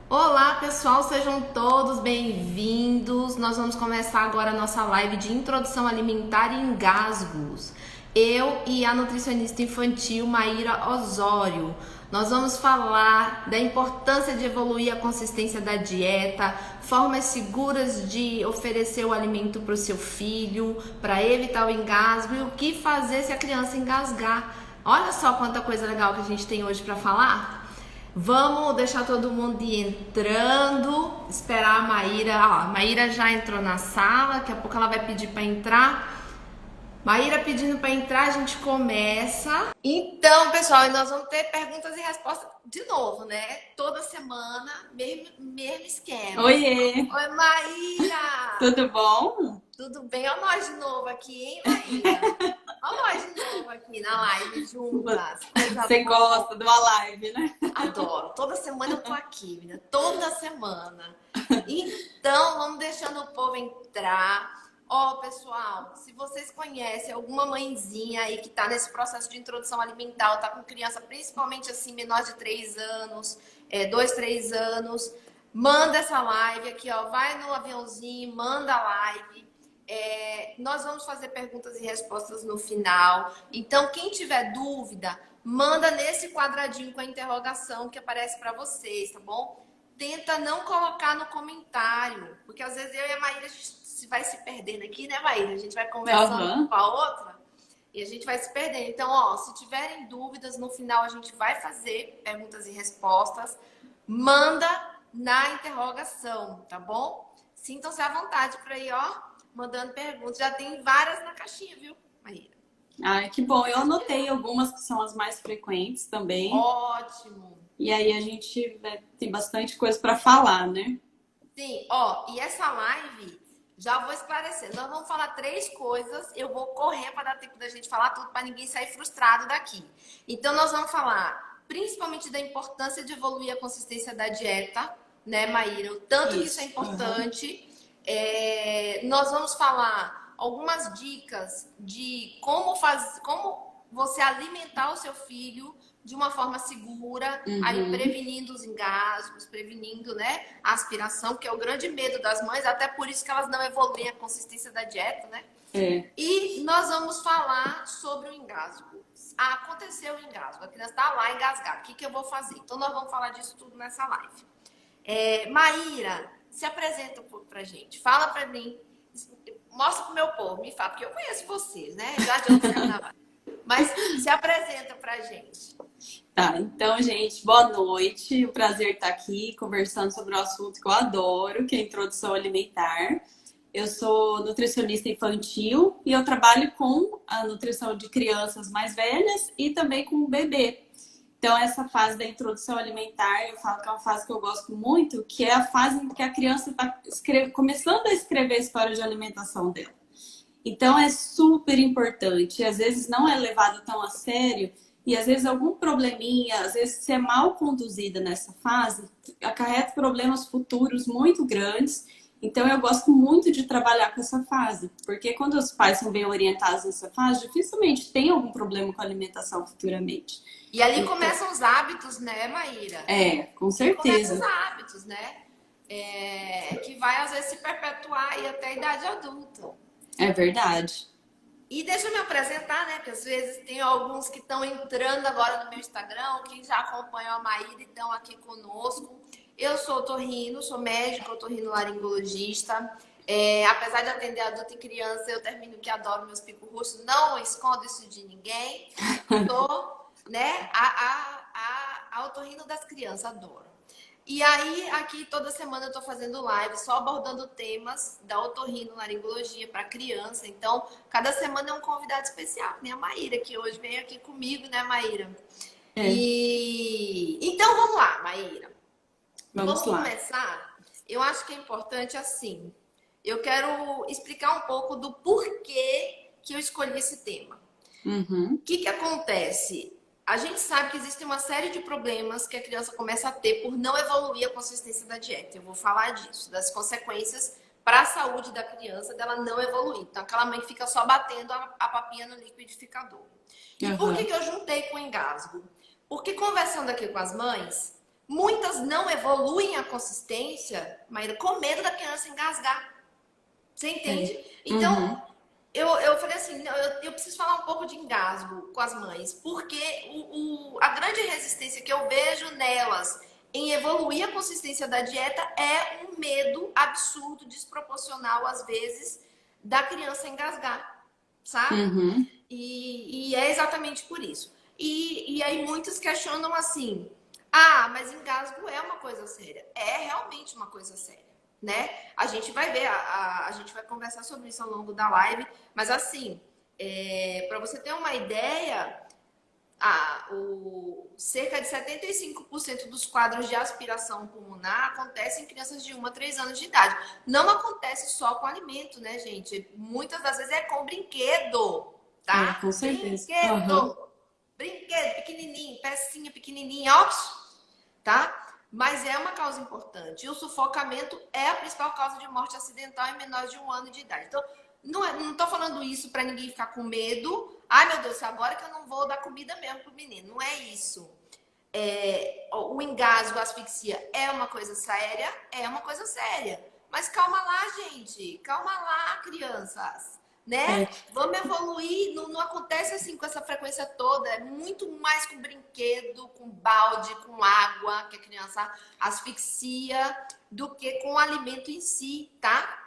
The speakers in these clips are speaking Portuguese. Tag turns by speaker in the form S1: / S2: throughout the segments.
S1: Olá pessoal, sejam todos bem-vindos. Nós vamos começar agora a nossa live de introdução alimentar e engasgos. Eu e a nutricionista infantil Maíra Osório. Nós vamos falar da importância de evoluir a consistência da dieta, formas seguras de oferecer o alimento para o seu filho, para evitar o engasgo e o que fazer se a criança engasgar. Olha só quanta coisa legal que a gente tem hoje para falar. Vamos deixar todo mundo ir entrando, esperar a Maíra. Ó, a Maíra já entrou na sala, daqui a pouco ela vai pedir para entrar. Maíra pedindo para entrar, a gente começa. Então, pessoal, nós vamos ter perguntas e respostas de novo, né? Toda semana, mesmo esquema.
S2: Oiê,
S1: Oi, Maíra!
S2: tudo bom?
S1: Tudo bem? Olha nós de novo aqui, hein, Maíra? Olha nós de novo aqui na live juntas. Coisa
S2: Você
S1: boa.
S2: gosta de uma live, né?
S1: Adoro. Toda semana eu tô aqui, menina. Toda semana. Então, vamos deixando o povo entrar. Ó, pessoal, se vocês conhecem alguma mãezinha aí que tá nesse processo de introdução alimentar, ou tá com criança, principalmente assim, menor de 3 anos, 2, 3 anos, manda essa live aqui, ó. Vai no aviãozinho, manda a live. Nós vamos fazer perguntas e respostas no final. Então, quem tiver dúvida, manda nesse quadradinho com a interrogação que aparece para vocês, tá bom? Tenta não colocar no comentário, porque às vezes eu e a Maíra a gente vai se perdendo aqui, né, Maíra? A gente vai conversando uma
S2: Aham.
S1: com a outra e a gente vai se perdendo. Então, ó, se tiverem dúvidas, no final a gente vai fazer perguntas e respostas. Manda na interrogação, tá bom? Sintam-se à vontade para ir, ó, mandando perguntas. Já tem várias na caixinha, viu, Maíra?
S2: Ai, que bom. Eu anotei algumas que são as mais frequentes também.
S1: Ótimo.
S2: E aí a gente tem bastante coisa para falar, né?
S1: Sim, ó, e essa live, já vou esclarecer. Nós vamos falar 3 coisas. Eu vou correr para dar tempo da gente falar tudo para ninguém sair frustrado daqui. Então, nós vamos falar principalmente da importância de evoluir a consistência da dieta, né, Maíra? O tanto que isso é
S2: Isso. Aham.
S1: importante. Nós vamos falar algumas dicas de como você alimentar o seu filho de uma forma segura, aí
S2: Uhum.
S1: prevenindo os engasgos, prevenindo, né, a aspiração, que é o grande medo das mães, até por isso que elas não evoluem a consistência da dieta, né?
S2: É.
S1: E nós vamos falar sobre o engasgo. Aconteceu o engasgo, a criança está lá engasgada, o que eu vou fazer? Então nós vamos falar disso tudo nessa live. Maíra, se apresenta um pouco pra gente. Fala pra mim. Mostra pro meu povo, me fala, porque eu conheço vocês, né? Já de outros carnavais. Mas se apresenta pra gente.
S2: Tá, então, gente, boa noite. O prazer estar aqui conversando sobre um assunto que eu adoro, que é a introdução alimentar. Eu sou nutricionista infantil e eu trabalho com a nutrição de crianças mais velhas e também com o bebê. Então, essa fase da introdução alimentar, eu falo que é uma fase que eu gosto muito, que é a fase em que a criança está começando a escrever a história de alimentação dela. Então, é super importante. Às vezes não é levado tão a sério e às vezes algum probleminha, às vezes se é mal conduzida nessa fase, acarreta problemas futuros muito grandes. Então, eu gosto muito de trabalhar com essa fase, porque quando os pais são bem orientados nessa fase, dificilmente tem algum problema com a alimentação futuramente.
S1: E ali
S2: Então,
S1: começam os hábitos, né, Maíra?
S2: com
S1: E começam os
S2: certeza.
S1: hábitos, né? Que vai às vezes se perpetuar aí até a idade adulta.
S2: É verdade.
S1: E deixa eu me apresentar, né? Porque às vezes tem alguns que estão entrando agora no meu Instagram, que já acompanham a Maíra e estão aqui conosco. Eu sou otorrino, sou médica, otorrinolaringologista. Apesar de atender adulto e criança, eu termino que adoro meus picos roxos, não escondo isso de ninguém. Sou, né, a otorrino das crianças, adoro. E aí, aqui toda semana eu tô fazendo live só abordando temas da otorrinolaringologia para criança. Então, cada semana é um convidado especial, né? A Maíra, que hoje veio aqui comigo, né, Maíra?
S2: É,
S1: E então vamos lá, Maíra.
S2: vamos
S1: Vamos
S2: lá.
S1: começar. Eu acho que é importante assim. Eu quero explicar um pouco do porquê que eu escolhi esse tema.
S2: Uhum.
S1: O que acontece? A gente sabe que existe uma série de problemas que a criança começa a ter por não evoluir a consistência da dieta. Eu vou falar disso, das consequências para a saúde da criança dela não evoluir. Então, aquela mãe fica só batendo a papinha no liquidificador. E por que
S2: Aham.
S1: eu juntei com o engasgo? Porque conversando aqui com as mães, Muitas não evoluem a consistência, Maíra, com medo da criança engasgar. Você entende?
S2: Uhum.
S1: Então, eu falei assim, eu preciso falar um pouco de engasgo com as mães, porque a grande resistência que eu vejo nelas em evoluir a consistência da dieta é um medo absurdo, desproporcional, às vezes, da criança engasgar, sabe?
S2: Uhum.
S1: E é exatamente por isso. E aí muitos questionam assim, ah, mas engasgo é uma coisa séria. É realmente uma coisa séria, né? A gente vai ver, a gente vai conversar sobre isso ao longo da live, mas assim, para você ter uma ideia, cerca de 75% dos quadros de aspiração pulmonar acontecem em crianças de 1 a 3 anos de idade. Não acontece só com alimento, né, gente? Muitas das vezes é com brinquedo, tá?
S2: Com certeza. Uhum.
S1: Brinquedo. Brinquedo pequenininho, pecinha pequenininha, ó, tá? Mas é uma causa importante. E o sufocamento é a principal causa de morte acidental em menores de 1 ano de idade. Então, não tô falando isso para ninguém ficar com medo. Ai, meu Deus, agora que eu não vou dar comida mesmo pro menino. Não é isso. O engasgo, a asfixia é uma coisa séria? É uma coisa séria. Mas calma lá, gente. Calma lá, crianças. Né? Vamos evoluir. Não acontece assim com essa frequência toda. É muito mais com brinquedo, com balde, com água, que a criança asfixia, do que com o alimento em si, tá?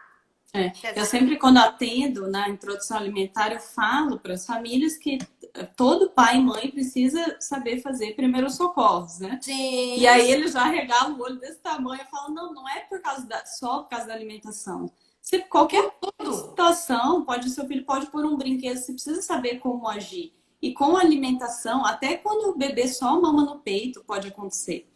S2: Eu sempre, quando atendo na introdução alimentar, eu falo para as famílias que todo pai e mãe precisa saber fazer primeiros socorros, né?
S1: Sim.
S2: E aí ele já regala o olho desse tamanho e fala, não é por causa só por causa da alimentação. Se qualquer situação, seu filho pode pôr um brinquedo, você precisa saber como agir. E com a alimentação, até quando o bebê só mama no peito, pode acontecer.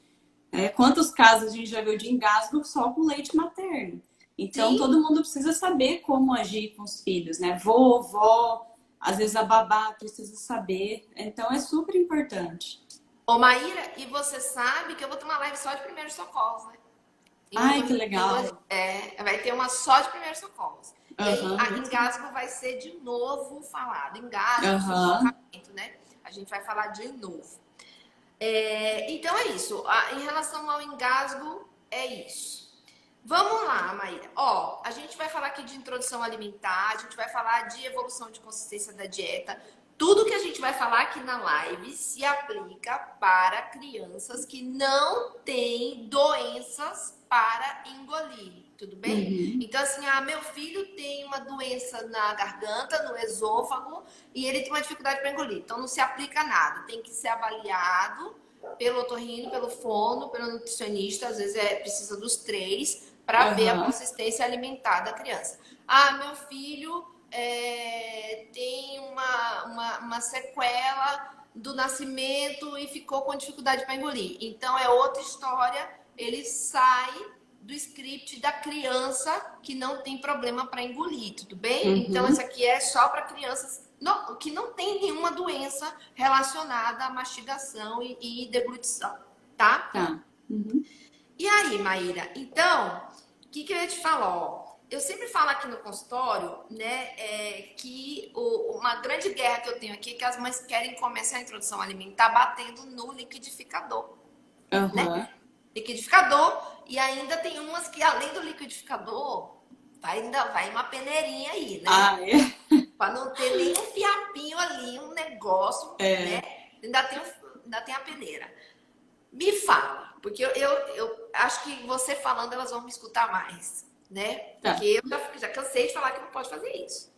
S2: Quantos casos a gente já viu de engasgo só com leite materno? Então, sim, todo mundo precisa saber como agir com os filhos, né? Vovó, às vezes a babá precisa saber. Então, é super importante.
S1: Ô, Maíra, e você sabe que eu vou ter uma live só de primeiros socorros, né?
S2: Ai, que legal.
S1: Vai ter uma só de primeiros socorros. Uhum. E aí, engasgo vai ser de novo falado. Engasgo, sufocamento, né? A gente vai falar de novo. Então, é isso. Em relação ao engasgo, é isso. Vamos lá, Maíra. Ó, a gente vai falar aqui de introdução alimentar, a gente vai falar de evolução de consistência da dieta. Tudo que a gente vai falar aqui na live se aplica para crianças que não têm doenças para engolir, tudo bem? Uhum. Então, assim, meu filho tem uma doença na garganta, no esôfago, e ele tem uma dificuldade para engolir. Então, não se aplica nada. Tem que ser avaliado pelo otorrino, pelo fono, pelo nutricionista. Às vezes precisa dos 3 para ver a consistência alimentar da criança. Meu filho tem uma sequela do nascimento e ficou com dificuldade para engolir. Então, é outra história. Ele sai do script da criança que não tem problema para engolir, tudo bem? Uhum. Então, isso aqui é só para crianças que não tem nenhuma doença relacionada à mastigação e deglutição, tá?
S2: Tá. Uhum.
S1: E aí, Maíra? Então, o que eu ia te falar? Ó, eu sempre falo aqui no consultório, né, que uma grande guerra que eu tenho aqui é que as mães querem começar a introdução alimentar batendo no liquidificador, né? Liquidificador, e ainda tem umas que, além do liquidificador, ainda vai uma peneirinha aí, né? Para não ter nenhum fiapinho ali, um negócio, né? Ainda tem a peneira. Me fala, porque eu acho que você falando, elas vão me escutar mais, né? Porque eu já cansei de falar que não pode fazer isso.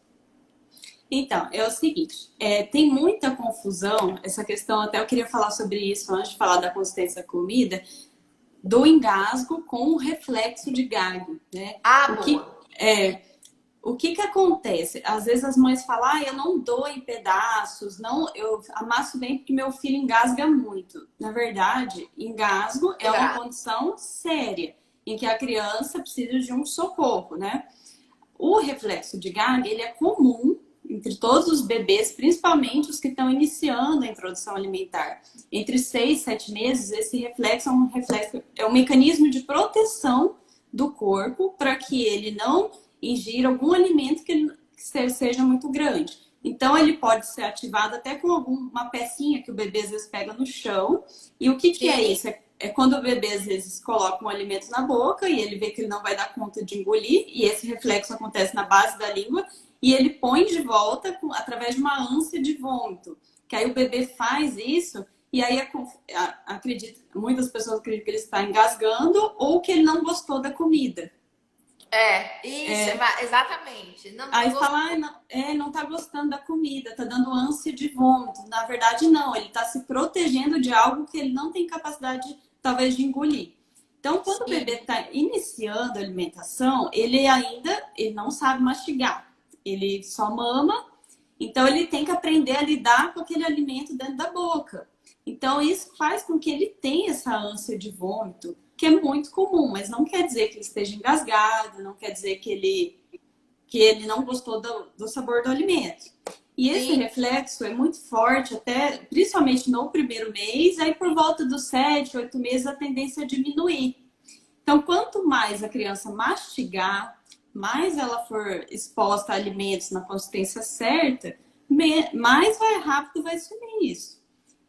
S2: Então, é o seguinte, tem muita confusão, essa questão, até eu queria falar sobre isso antes de falar da consistência da comida, do engasgo com o reflexo de gag, né? O que acontece? Às vezes as mães falam, eu não dou em pedaços, não, eu amasso bem porque meu filho engasga muito. Na verdade, engasgo é uma condição séria, em que a criança precisa de um socorro, né? O reflexo de gag, ele é comum entre todos os bebês, principalmente os que estão iniciando a introdução alimentar. Entre 6 e 7 meses, esse reflexo é um mecanismo de proteção do corpo para que ele não ingira algum alimento que seja muito grande. Então, ele pode ser ativado até com uma pecinha que o bebê às vezes pega no chão. E o que é isso? é quando o bebê às vezes coloca um alimento na boca e ele vê que ele não vai dar conta de engolir, e esse reflexo acontece na base da língua, e ele põe de volta através de uma ânsia de vômito. Que aí o bebê faz isso, e aí muitas pessoas acreditam que ele está engasgando ou que ele não gostou da comida.
S1: Exatamente.
S2: Aí fala, não tá gostando da comida, tá dando ânsia de vômito. Na verdade, não, ele tá se protegendo de algo que ele não tem capacidade, talvez, de engolir. Então, quando o bebê tá iniciando a alimentação, ele não sabe mastigar. Ele só mama, então ele tem que aprender a lidar com aquele alimento dentro da boca. Então, isso faz com que ele tenha essa ânsia de vômito, que é muito comum, mas não quer dizer que ele esteja engasgado, não quer dizer que ele não gostou do sabor do alimento. E esse reflexo é muito forte, até principalmente no primeiro mês, aí por volta dos 7, 8 meses a tendência é diminuir. Então, quanto mais a criança mastigar, mais ela for exposta a alimentos na consistência certa, mais rápido vai sumir isso.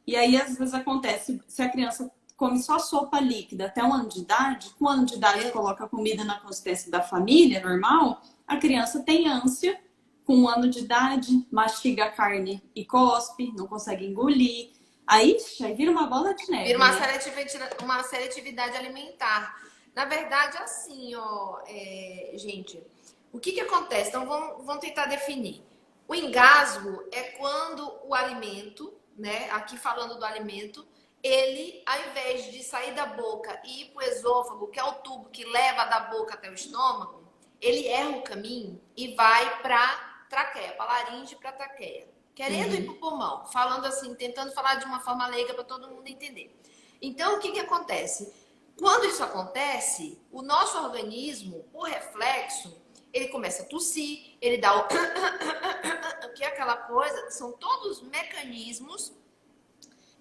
S2: E aí, às vezes, acontece, se a criança come só sopa líquida até 1 ano de idade, com 1 ano de idade coloca a comida na consistência da família, normal, a criança tem ânsia, com 1 ano de idade, mastiga a carne e cospe, não consegue engolir. Aí vira uma bola de neve.
S1: Vira uma seletividade alimentar. Na verdade, assim, gente, o que acontece? Então, vamos tentar definir. O engasgo é quando o alimento, né, aqui falando do alimento, ele, ao invés de sair da boca e ir para o esôfago, que é o tubo que leva da boca até o estômago, ele erra o caminho e vai para traqueia, para laringe para traqueia, querendo ir para o pulmão, falando assim, tentando falar de uma forma leiga para todo mundo entender. Então, o que acontece? Quando isso acontece, o nosso organismo, por reflexo, ele começa a tossir, ele dá o que é aquela coisa, são todos mecanismos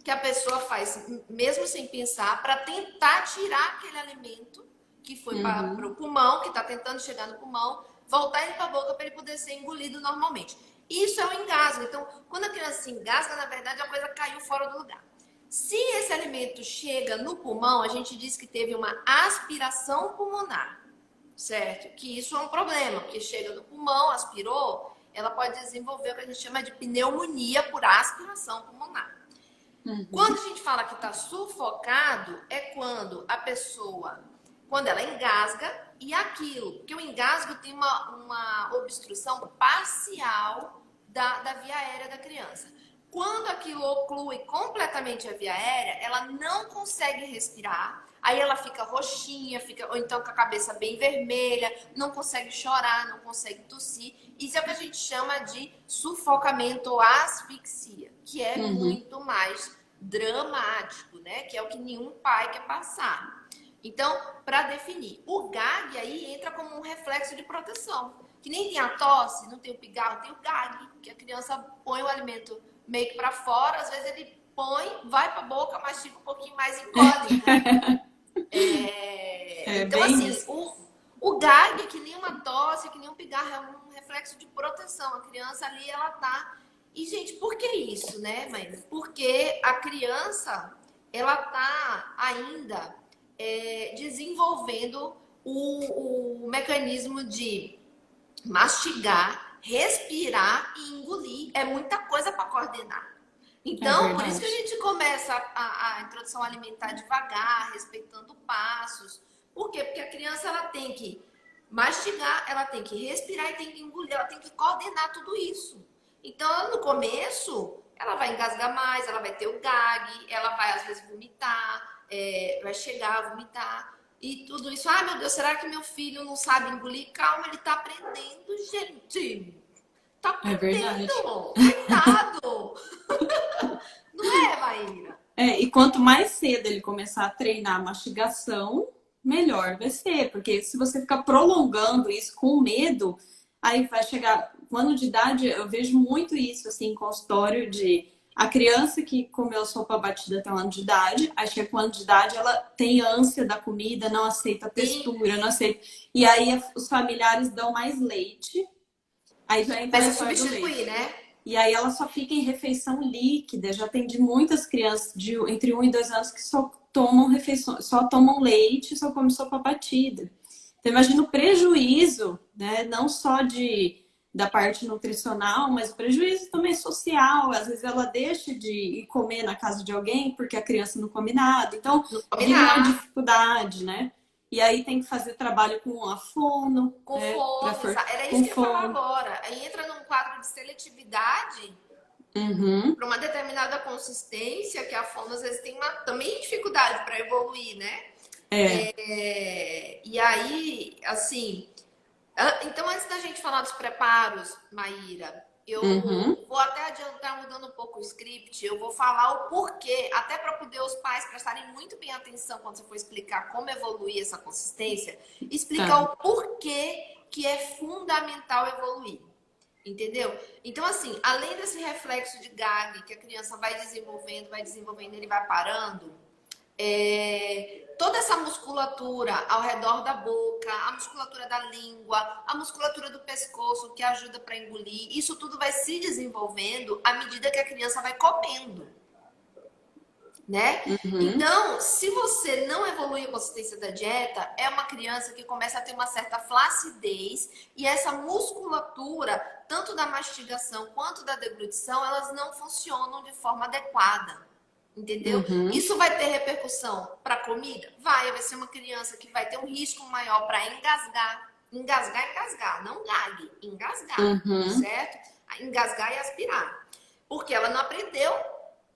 S1: que a pessoa faz, mesmo sem pensar, para tentar tirar aquele alimento que foi para o pulmão, que está tentando chegar no pulmão, voltar ele para a boca para ele poder ser engolido normalmente. Isso é o engasgo. Então, quando a criança se engasga, na verdade, a coisa caiu fora do lugar. Se esse alimento chega no pulmão, a gente diz que teve uma aspiração pulmonar, certo? Que isso é um problema, porque chega no pulmão, aspirou, ela pode desenvolver o que a gente chama de pneumonia por aspiração pulmonar. Quando a gente fala que está sufocado, é quando a pessoa, quando ela engasga e aquilo, porque o engasgo tem uma obstrução parcial da via aérea da criança. Quando aquilo oclui completamente a via aérea, ela não consegue respirar, aí ela fica roxinha, ou então com a cabeça bem vermelha, não consegue chorar, não consegue tossir. Isso é o que a gente chama de sufocamento ou asfixia, que é muito mais dramático, né? Que é o que nenhum pai quer passar. Então, para definir, o gag aí entra como um reflexo de proteção. Que nem tem a tosse, não tem o pigarro, tem o gag, que a criança põe o alimento meio que para fora, às vezes ele põe, vai para a boca, mastiga um pouquinho mais e engole. Então, assim, o gag, que nem uma tosse, que nem um pigarro, é um reflexo de proteção. A criança ali, ela tá... E, gente, por que isso, né, mãe? Porque a criança, ela tá ainda desenvolvendo o mecanismo de mastigar, respirar e engolir. É muita coisa para coordenar. Então, por isso que a gente começa a introdução alimentar devagar, respeitando passos. Por quê? Porque a criança, ela tem que mastigar, ela tem que respirar e tem que engolir, ela tem que coordenar tudo isso. Então, no começo, ela vai engasgar mais, ela vai ter o gag, ela vai, às vezes, vomitar, vai chegar a vomitar. E tudo isso, ai meu Deus, será que meu filho não sabe engolir? Calma, ele tá aprendendo, gente. Tá aprendendo, cuidado. Não é, Maíra?
S2: E quanto mais cedo ele começar a treinar a mastigação, melhor vai ser. Porque se você ficar prolongando isso com medo, aí vai chegar... Com 1 ano de idade, eu vejo muito isso, assim, em consultório de... A criança que comeu sopa batida até 1 ano de idade, aí chega com 1 ano de idade, ela tem ânsia da comida, não aceita a textura, não aceita... E aí os familiares dão mais leite. Aí já entra
S1: vai se substituir, né?
S2: E aí ela só fica em refeição líquida. Já atendi muitas crianças entre 1 e 2 anos que só tomam refeição, só tomam leite, só comem sopa batida. Então imagina o prejuízo, né? Não só da parte nutricional, mas o prejuízo também social. Às vezes ela deixa de ir comer na casa de alguém porque a criança não come nada. Então vira uma dificuldade, né? E aí tem que fazer trabalho com a fono.
S1: Com
S2: né?
S1: fono, era isso que eu ia falar agora. Aí entra num quadro de seletividade para uma determinada consistência, que a fono às vezes tem também dificuldade para evoluir, né? E aí, assim... Então, antes da gente falar dos preparos, Maíra, eu vou até adiantar, mudando um pouco o script, eu vou falar o porquê, até para poder os pais prestarem muito bem atenção quando você for explicar como evoluir essa consistência, explicar o porquê que é fundamental evoluir, entendeu? Então, assim, além desse reflexo de gag que a criança vai desenvolvendo, ele vai parando, toda essa musculatura ao redor da boca, a musculatura da língua, a musculatura do pescoço que ajuda para engolir, isso tudo vai se desenvolvendo à medida que a criança vai comendo, né? Então, se você não evoluir a consistência da dieta, é uma criança que começa a ter uma certa flacidez e essa musculatura, tanto da mastigação quanto da deglutição, elas não funcionam de forma adequada. Entendeu? Isso vai ter repercussão para a comida? Vai ser uma criança que vai ter um risco maior para engasgar. Engasgar, não gague. Engasgar, certo? Engasgar e aspirar. Porque ela não aprendeu,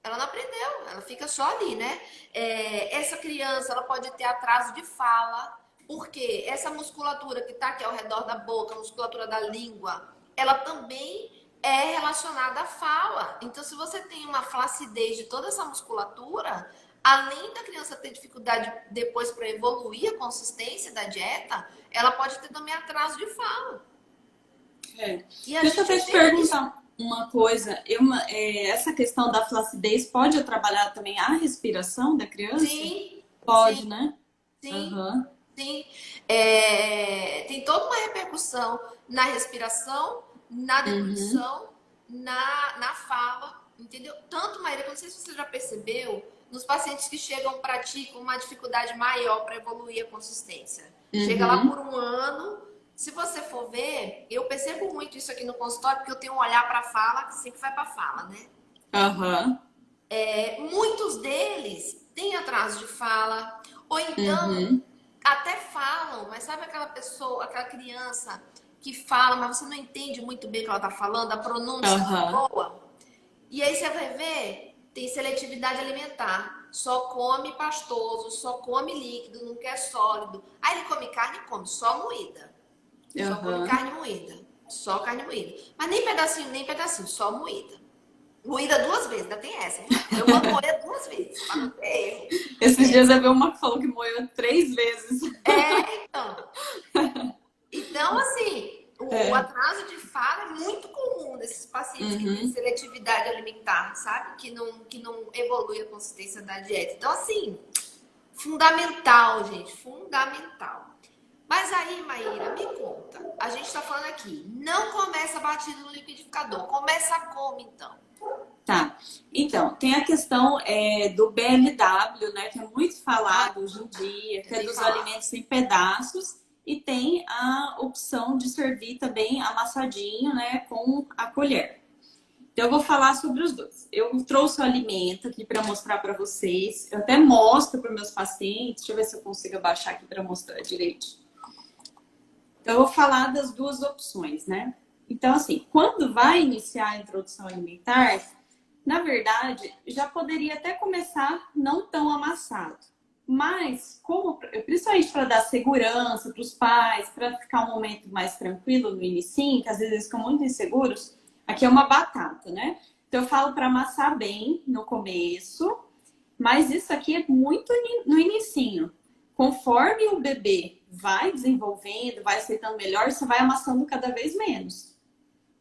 S1: ela fica só ali, né? Essa criança, ela pode ter atraso de fala, porque essa musculatura que está aqui ao redor da boca, a musculatura da língua, ela também é relacionada à fala. Então, se você tem uma flacidez de toda essa musculatura, além da criança ter dificuldade depois para evoluir a consistência da dieta, ela pode ter também atraso de fala.
S2: Deixa eu até te perguntar uma coisa. Essa questão da flacidez pode atrapalhar também a respiração da criança?
S1: Sim.
S2: Pode,
S1: sim,
S2: né?
S1: Sim. Sim. Tem toda uma repercussão na respiração, na deglutição, na fala, entendeu? Tanto, Maíra, que eu não sei se você já percebeu, nos pacientes que chegam para ti com uma dificuldade maior para evoluir a consistência. Chega lá por 1 ano, se você for ver, eu percebo muito isso aqui no consultório, porque eu tenho um olhar para a fala, que sempre vai para a fala, né? Muitos deles têm atraso de fala, ou então até falam, mas sabe aquela pessoa, aquela criança que fala, mas você não entende muito bem o que ela tá falando, a pronúncia não é boa. E aí você vai ver, tem seletividade alimentar. Só come pastoso, só come líquido, não quer sólido. Aí ele come carne, come só moída. Só come carne moída. Só carne moída. Mas nem pedacinho, só moída. Moída 2 vezes, ainda tem essa. Eu vou moer 2 vezes, pra não ter erro.
S2: Esses dias eu vi uma que falou que moeu 3 vezes.
S1: Então, assim, o atraso de fala é muito comum desses pacientes que têm seletividade alimentar, sabe? Que não evolui a consistência da dieta. Então, assim, fundamental, gente, fundamental. Mas aí, Maíra, me conta. A gente tá falando aqui, não começa batido no liquidificador, começa como, então?
S2: Tá. Então, tem a questão do BLW, né? Que é muito falado hoje em dia, que é dos alimentos em pedaços. E tem a opção de servir também amassadinho, né, com a colher. Então, eu vou falar sobre os dois. Eu trouxe o alimento aqui para mostrar para vocês. Eu até mostro para meus pacientes. Deixa eu ver se eu consigo abaixar aqui para mostrar direito. Então, eu vou falar das 2 opções, né? Então, assim, quando vai iniciar a introdução alimentar, na verdade, já poderia até começar não tão amassado. Mas, principalmente para dar segurança para os pais, para ficar um momento mais tranquilo no início, que às vezes eles ficam muito inseguros, aqui é uma batata, né? Então eu falo para amassar bem no começo, mas isso aqui é muito no inicinho. Conforme o bebê vai desenvolvendo, vai aceitando melhor, você vai amassando cada vez menos.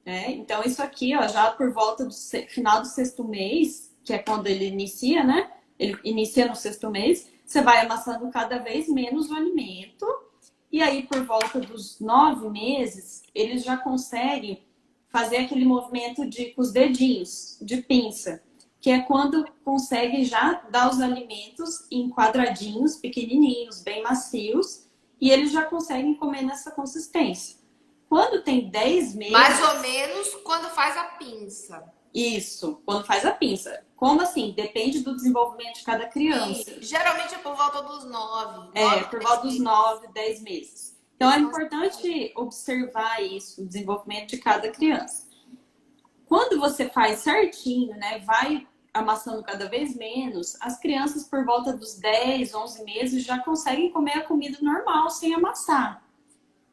S2: Então isso aqui, ó, já por volta do final do 6º mês, que é quando ele inicia, né? Ele inicia no 6º mês, você vai amassando cada vez menos o alimento. E aí, por volta dos 9 meses, eles já conseguem fazer aquele movimento com os dedinhos, de pinça, que é quando consegue já dar os alimentos em quadradinhos pequenininhos, bem macios, e eles já conseguem comer nessa consistência. Quando tem 10 meses...
S1: Mais ou menos quando faz a pinça.
S2: Isso, quando faz a pinça. Como assim? Depende do desenvolvimento de cada criança.
S1: E geralmente é por volta dos 9.
S2: Por volta dos 9, 10 meses. Então é importante observar isso, o desenvolvimento de cada criança. Quando você faz certinho, né, vai amassando cada vez menos, as crianças por volta dos 10, 11 meses já conseguem comer a comida normal sem amassar,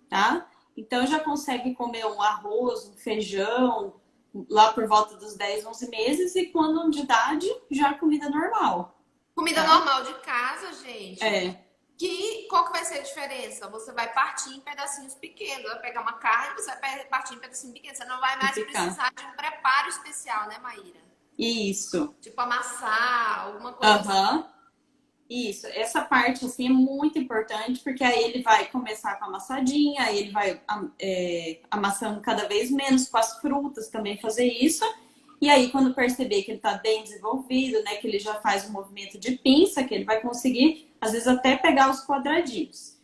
S2: tá? Então já conseguem comer um arroz, um feijão, lá por volta dos 10, 11 meses, e quando de idade, já comida normal.
S1: Comida normal de casa, gente. Qual que vai ser a diferença? Você vai partir em pedacinhos pequenos. Vai pegar uma carne, você vai partir em pedacinhos pequenos. Você não vai mais precisar de um preparo especial, né, Maíra?
S2: Isso.
S1: Tipo amassar, alguma coisa assim.
S2: Isso. Essa parte, assim, é muito importante, porque aí ele vai começar com a amassadinha, aí ele vai amassando cada vez menos com as frutas também fazer isso. E aí, quando perceber que ele está bem desenvolvido, né, que ele já faz o movimento de pinça, que ele vai conseguir, às vezes, até pegar os quadradinhos.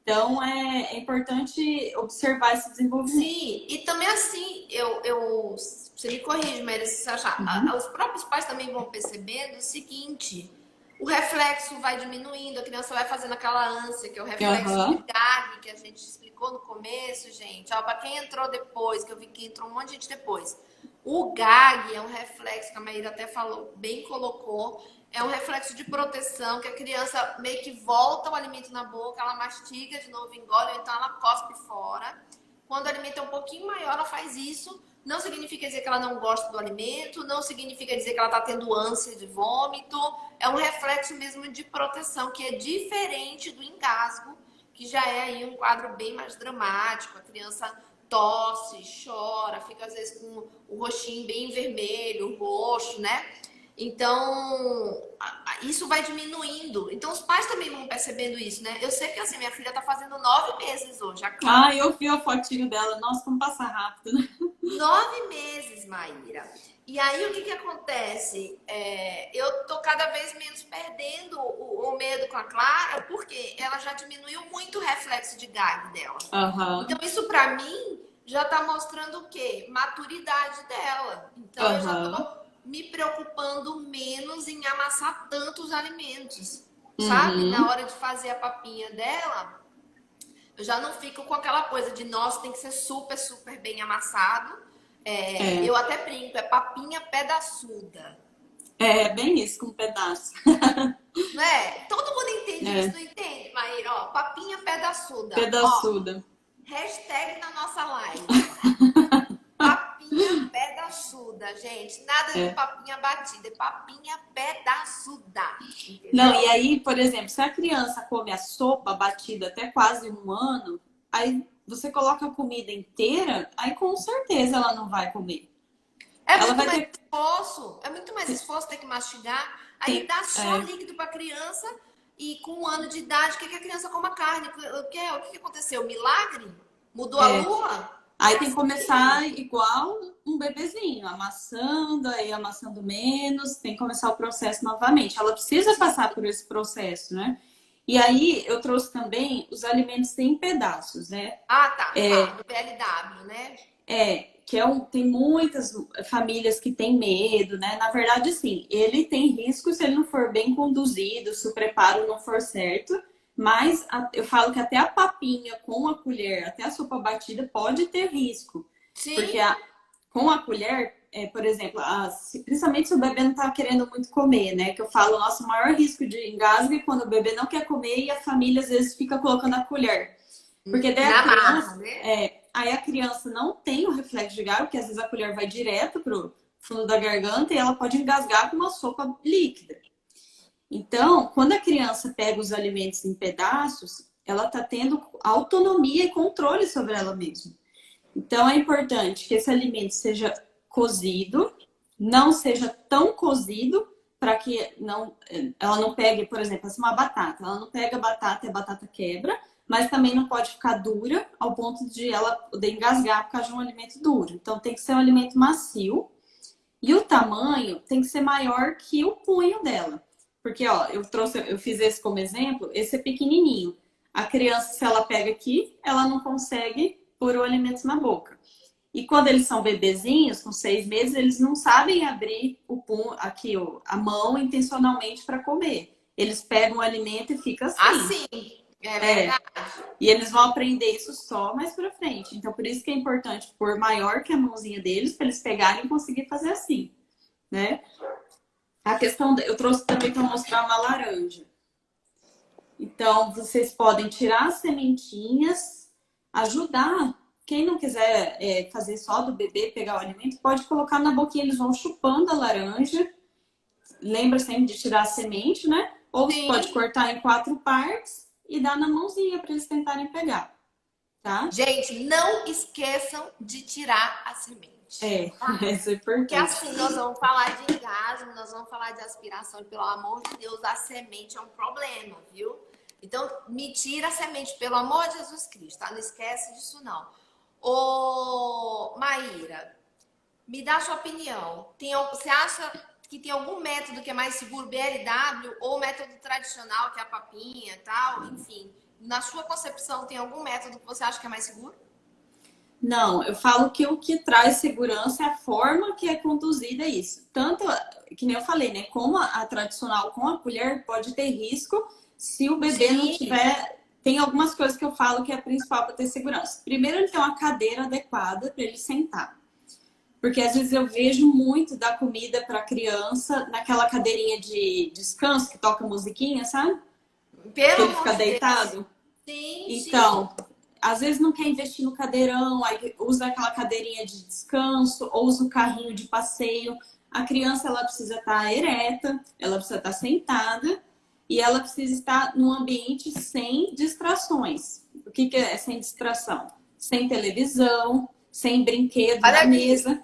S2: Então, é importante observar esse desenvolvimento.
S1: Sim, e também assim, você me corrige, Maíra, se você achar, os próprios pais também vão percebendo o seguinte: o reflexo vai diminuindo, a criança vai fazendo aquela ânsia, que é o reflexo de gag, que a gente explicou no começo, gente. Ó, para quem entrou depois, que eu vi que entrou um monte de gente depois. O gag é um reflexo, que a Maíra até falou, bem colocou, é um reflexo de proteção, que a criança meio que volta o alimento na boca, ela mastiga de novo, engole, ou então ela cospe fora. Quando o alimento é um pouquinho maior, ela faz isso. Não significa dizer que ela não gosta do alimento, não significa dizer que ela está tendo ânsia de vômito. É um reflexo mesmo de proteção, que é diferente do engasgo, que já é aí um quadro bem mais dramático. A criança tosse, chora, fica às vezes com o rostinho bem vermelho, roxo, né? Então, isso vai diminuindo. Então, os pais também vão percebendo isso, né? Eu sei que, assim, minha filha tá fazendo 9 meses hoje.
S2: Eu vi a fotinho dela. Nossa, como passa rápido, né?
S1: 9 meses, Maíra. E aí, o que acontece? Eu tô cada vez menos perdendo o medo com a Clara, porque ela já diminuiu muito o reflexo de gag dela. Então, isso pra mim já tá mostrando o quê? Maturidade dela. Então, eu já tô me preocupando menos em amassar tantos alimentos, sabe? Na hora de fazer a papinha dela, eu já não fico com aquela coisa de, nossa, tem que ser super, super bem amassado. Eu até brinco, é papinha pedaçuda.
S2: É, bem isso, com um pedaço.
S1: Não é? Todo mundo entende isso, não entende, Maíra? Ó, papinha pedaçuda.
S2: Pedaçuda.
S1: Ó, hashtag na nossa live. Papinha pedaçuda, gente. Nada de papinha batida, é papinha pedaçuda. Entendeu?
S2: Não, e aí, por exemplo, se a criança come a sopa batida até quase 1 ano, aí você coloca a comida inteira, aí com certeza ela não vai comer.
S1: É muito mais esforço ter que mastigar. Aí dá só líquido para a criança, e com 1 ano de idade, quer que a criança coma carne. O que aconteceu? Milagre? Mudou a lua?
S2: Aí tem que começar igual um bebezinho, amassando menos, tem que começar o processo novamente. Ela precisa passar por esse processo, né? E aí eu trouxe também os alimentos em pedaços, né?
S1: Do PLW, né?
S2: Tem muitas famílias que têm medo, né? Na verdade, sim, ele tem risco se ele não for bem conduzido, se o preparo não for certo. Mas eu falo que até a papinha com a colher, até a sopa batida pode ter risco.
S1: Sim.
S2: Porque com a colher, por exemplo, principalmente se o bebê não tá querendo muito comer, né? Que eu falo, nosso maior risco de engasgo é quando o bebê não quer comer e a família às vezes fica colocando a colher. Porque daí a criança, aí a criança não tem o reflexo de gag, porque às vezes a colher vai direto pro fundo da garganta e ela pode engasgar com uma sopa líquida. Então, quando a criança pega os alimentos em pedaços, ela está tendo autonomia e controle sobre ela mesma. Então, é importante que esse alimento seja cozido, não seja tão cozido para que ela não pegue, por exemplo, uma batata. Ela não pega a batata e a batata quebra, mas também não pode ficar dura ao ponto de ela poder engasgar por causa de um alimento duro. Então tem que ser um alimento macio e o tamanho tem que ser maior que o punho dela. Porque, ó, eu fiz esse como exemplo, esse é pequenininho. A criança, se ela pega aqui, ela não consegue pôr o alimento na boca. E quando eles são bebezinhos, com 6 meses, eles não sabem abrir o punho, aqui, ó, a mão intencionalmente para comer. Eles pegam o alimento e fica assim.
S1: Assim, é verdade.
S2: E eles vão aprender isso só mais pra frente. Então, por isso que é importante pôr maior que a mãozinha deles, para eles pegarem e conseguir fazer assim, né? A questão, eu trouxe também para mostrar uma laranja. Então, vocês podem tirar as sementinhas, ajudar. Quem não quiser fazer só do bebê, pegar o alimento, pode colocar na boquinha, eles vão chupando a laranja. Lembra sempre de tirar a semente, né? Ou você pode cortar em 4 partes e dar na mãozinha para eles tentarem pegar, tá?
S1: Gente, não esqueçam de tirar a semente.
S2: Tá? Isso é importante.
S1: Porque assim, nós vamos falar de engasgo, nós vamos falar de aspiração, e pelo amor de Deus, a semente é um problema, viu? Então, me tira a semente, pelo amor de Jesus Cristo, tá? Não esquece disso, não. Ô, Maíra, me dá a sua opinião. Você acha que tem algum método que é mais seguro, BLW, ou método tradicional, que é a papinha e tal, enfim. Na sua concepção, tem algum método que você acha que é mais seguro?
S2: Não, eu falo que o que traz segurança é a forma que é conduzida isso. Tanto, que nem eu falei, né? Como a tradicional com a colher pode ter risco se o bebê não tiver... Tem algumas coisas que eu falo que é a principal para ter segurança. Primeiro, ele tem uma cadeira adequada para ele sentar. Porque às vezes eu vejo muito dar comida para criança naquela cadeirinha de descanso que toca musiquinha, sabe? Que ele fica deitado.
S1: Sim,
S2: então, às vezes não quer investir no cadeirão, aí usa aquela cadeirinha de descanso, ou usa o carrinho de passeio. A criança, ela precisa estar ereta, ela precisa estar sentada e ela precisa estar num ambiente sem distrações. O que é sem distração? Sem televisão, sem brinquedo na mesa.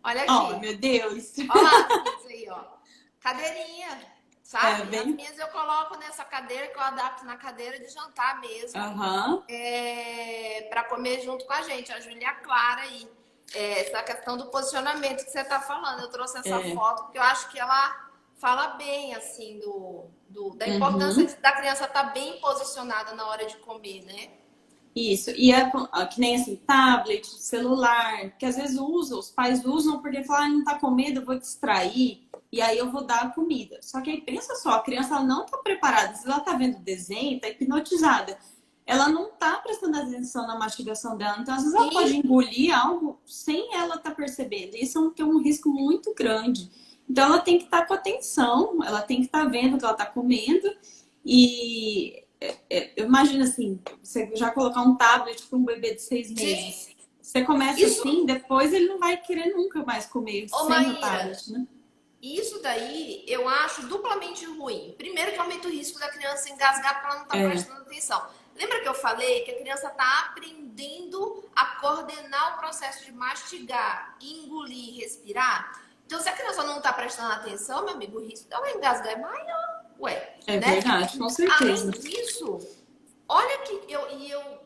S1: Olha aqui.
S2: Oh, meu Deus.
S1: Olha lá, isso aí, ó. Cadeirinha, sabe?
S2: Bem...
S1: As minhas eu coloco nessa cadeira, que eu adapto na cadeira de jantar mesmo. Para comer junto com a gente. A Júlia Clara aí. Essa questão do posicionamento que você tá falando. Eu trouxe essa foto porque eu acho que ela fala bem, assim, da importância da criança estar bem posicionada na hora de comer, né?
S2: Isso, e que nem assim, tablet, celular, que às vezes os pais usam porque falam, não tá com medo, eu vou distrair, e aí eu vou dar a comida. Só que aí pensa só, a criança ela não tá preparada, se ela tá vendo desenho, tá hipnotizada, ela não tá prestando atenção na mastigação dela, então às vezes ela pode engolir algo sem ela tá percebendo. Isso é um risco muito grande. Então ela tem que estar com atenção, ela tem que estar vendo o que ela tá comendo, e... imagina assim, você já colocar um tablet para um bebê de 6 meses. Sim. Você começa assim, depois ele não vai querer nunca mais comer sem Maíra, o tablet, né?
S1: Isso daí eu acho duplamente ruim. Primeiro que aumenta o risco da criança engasgar porque ela não está prestando atenção. Lembra que eu falei que a criança está aprendendo a coordenar o processo de mastigar, engolir, respirar? Então, se a criança não está prestando atenção, meu amigo, o risco dela engasgar é maior. Ué,
S2: né? Verdade, com certeza.
S1: Além disso, olha que eu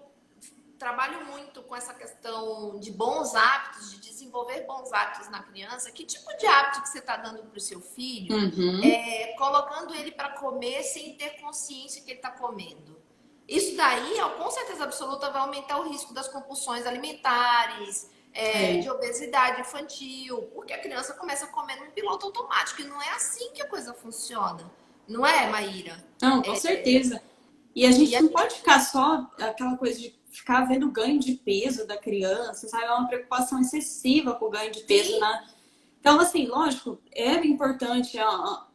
S1: trabalho muito com essa questão de bons hábitos, de desenvolver bons hábitos na criança. Que tipo de hábito que você está dando para o seu filho? Colocando ele para comer sem ter consciência que ele está comendo. Isso daí, com certeza absoluta, vai aumentar o risco das compulsões alimentares, de obesidade infantil, porque a criança começa a comer num piloto automático. E não é assim que a coisa funciona. Não é, Maíra?
S2: Não, com certeza. E a gente não pode ficar só aquela coisa de ficar vendo o ganho de peso da criança, sabe? É uma preocupação excessiva com o ganho de peso. Então, assim, lógico, é importante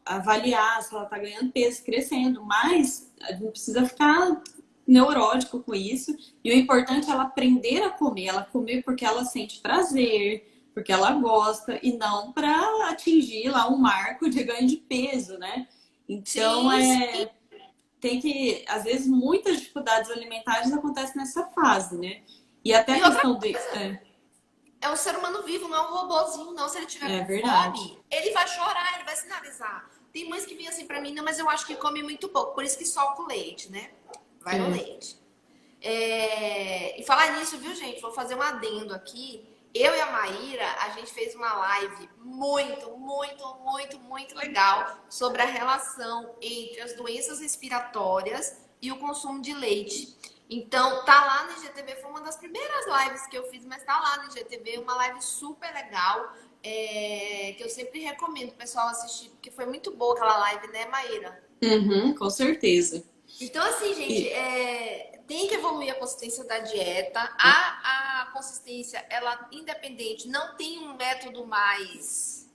S2: avaliar se ela tá ganhando peso, crescendo, mas a gente não precisa ficar neurótico com isso. E o importante é ela aprender a comer. Ela comer porque ela sente prazer, porque ela gosta, e não para atingir lá um marco de ganho de peso, né? Então, tem que... Às vezes, muitas dificuldades alimentares acontecem nessa fase, né? E até a questão
S1: é um ser humano vivo, não é um robozinho, não. Se ele tiver com fome, ele vai chorar, ele vai sinalizar. Tem mães que vêm assim pra mim, não, mas eu acho que come muito pouco. Por isso que só com leite, né? Vai no leite. E falar nisso, viu, gente? Vou fazer um adendo aqui. Eu e a Maíra, a gente fez uma live muito legal sobre a relação entre as doenças respiratórias e o consumo de leite. Então, tá lá no IGTV, foi uma das primeiras lives que eu fiz, mas tá lá no IGTV, uma live super legal, que eu sempre recomendo o pessoal assistir, porque foi muito boa aquela live, né, Maíra?
S2: Uhum, com certeza.
S1: Então, assim, gente, tem que evoluir a consistência da dieta. A consistência, ela independente, não tem um método mais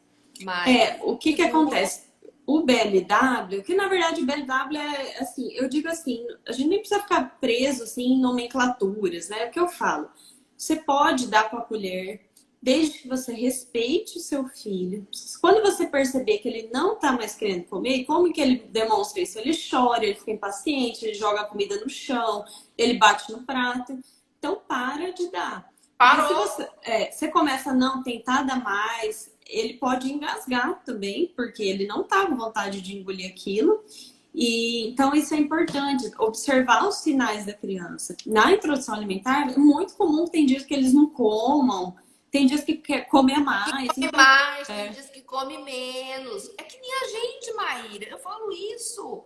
S2: O que que acontece? O BLW, que na verdade o BLW é assim, eu digo assim, a gente nem precisa ficar preso assim em nomenclaturas, né? O que eu falo? Você pode dar com a colher, desde que você respeite o seu filho. Quando você perceber que ele não tá mais querendo comer, como que ele demonstra isso? Ele chora, ele fica impaciente, ele joga a comida no chão, ele bate no prato. Então para de dar.
S1: Parou.
S2: Se você começa a não tentar dar mais, ele pode engasgar também, porque ele não tá com vontade de engolir aquilo. E então isso é importante, observar os sinais da criança. Na introdução alimentar, é muito comum que tem dias que eles não comam, tem dias que quer comer mais.
S1: Come
S2: então,
S1: mais, tem dias que come menos. É que nem a gente, Maíra. Eu falo isso.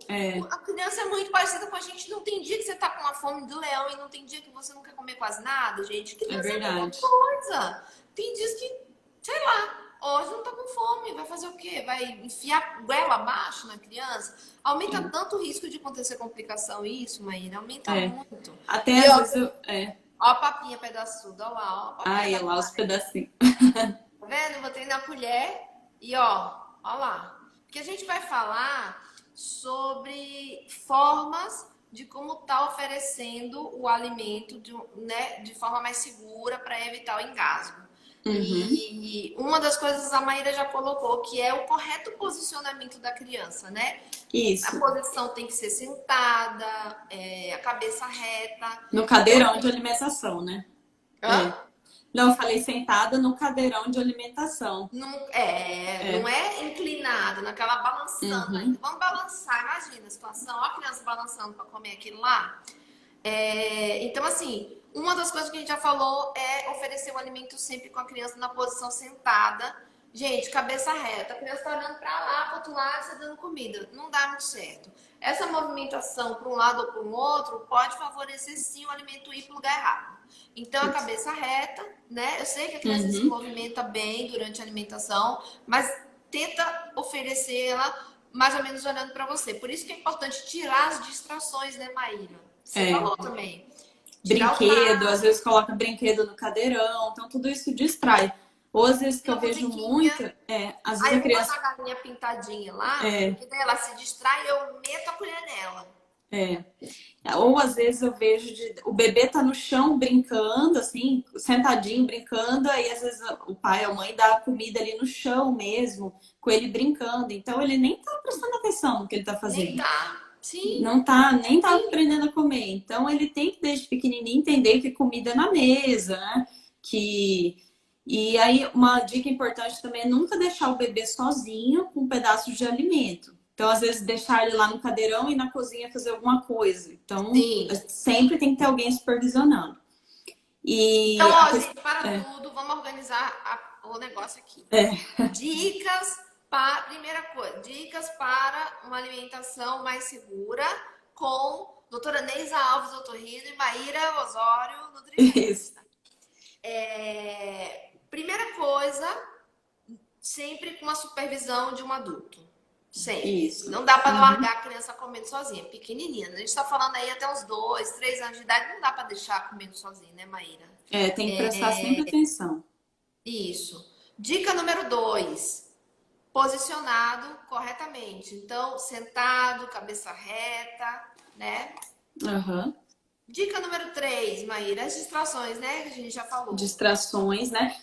S1: A criança é muito parecida com a gente. Não tem dia que você tá com a fome do leão e não tem dia que você não quer comer quase nada, gente. Criança é a mesma coisa. Tem dias que, sei lá, hoje não tá com fome. Vai fazer o quê? Vai enfiar goela abaixo na criança? Aumenta tanto o risco de acontecer complicação isso, Maíra. Aumenta muito.
S2: Até às vezes
S1: Ó a papinha pedaçuda, ó lá, ó.
S2: Ai, lá os pedacinhos.
S1: Tá vendo? Botei na colher e ó lá. Porque a gente vai falar sobre formas de como tá oferecendo o alimento de forma mais segura para evitar o engasgo. E uma das coisas a Maíra já colocou, que é o correto posicionamento da criança, né?
S2: Isso.
S1: A posição tem que ser sentada, a cabeça reta.
S2: No cadeirão de alimentação, né? Não, eu falei sentada no cadeirão de alimentação.
S1: Não é inclinado, naquela balançando. Vamos balançar, imagina a situação, ó a criança balançando para comer aquilo lá. Então, assim, uma das coisas que a gente já falou é oferecer o alimento sempre com a criança na posição sentada. Gente, cabeça reta, a criança tá olhando para lá, para outro lado, você dando comida. Não dá muito certo. Essa movimentação para um lado ou para o outro pode favorecer sim o alimento ir para o lugar errado. Então, a cabeça reta, né? Eu sei que a criança se movimenta bem durante a alimentação, mas tenta oferecer ela mais ou menos olhando para você. Por isso que é importante tirar as distrações, né, Maíra? Você falou também.
S2: Brinquedo, às vezes coloca brinquedo no cadeirão, então tudo isso distrai. Ou às vezes que eu vejo muito, às vezes a criança...
S1: Aí eu boto a galinha pintadinha lá, porque daí ela se distrai e eu meto a colher nela.
S2: Ou às vezes eu vejo o bebê tá no chão brincando, assim, sentadinho brincando, aí às vezes o pai ou a mãe dá a comida ali no chão mesmo, com ele brincando. Então ele nem tá prestando atenção no que ele tá fazendo.
S1: Nem tá. Sim.
S2: Não tá, nem tá aprendendo a comer. Então ele tem que desde pequenininho entender que comida é na mesa, né? E aí uma dica importante também é nunca deixar o bebê sozinho com um pedaço de alimento. Então, às vezes, deixar ele lá no cadeirão e na cozinha fazer alguma coisa. Então, sempre tem que ter alguém supervisionando.
S1: Então, ó, gente, para tudo, vamos organizar o negócio aqui. Primeira coisa, dicas para uma alimentação mais segura com doutora Neisa Alves, otorrino, e Maíra Osório, nutricionista. Primeira coisa, sempre com a supervisão de um adulto. Sempre.
S2: Isso.
S1: Não dá para largar a criança comendo sozinha, pequenininha. A gente está falando aí até uns 2, 3 anos de idade, não dá para deixar comendo sozinha, né, Maíra?
S2: Tem que prestar sempre atenção.
S1: Isso. Dica número 2. Posicionado corretamente. Então, sentado, cabeça reta, né? Dica número 3, Maíra, as distrações, né? Que a gente já falou.
S2: Distrações, né?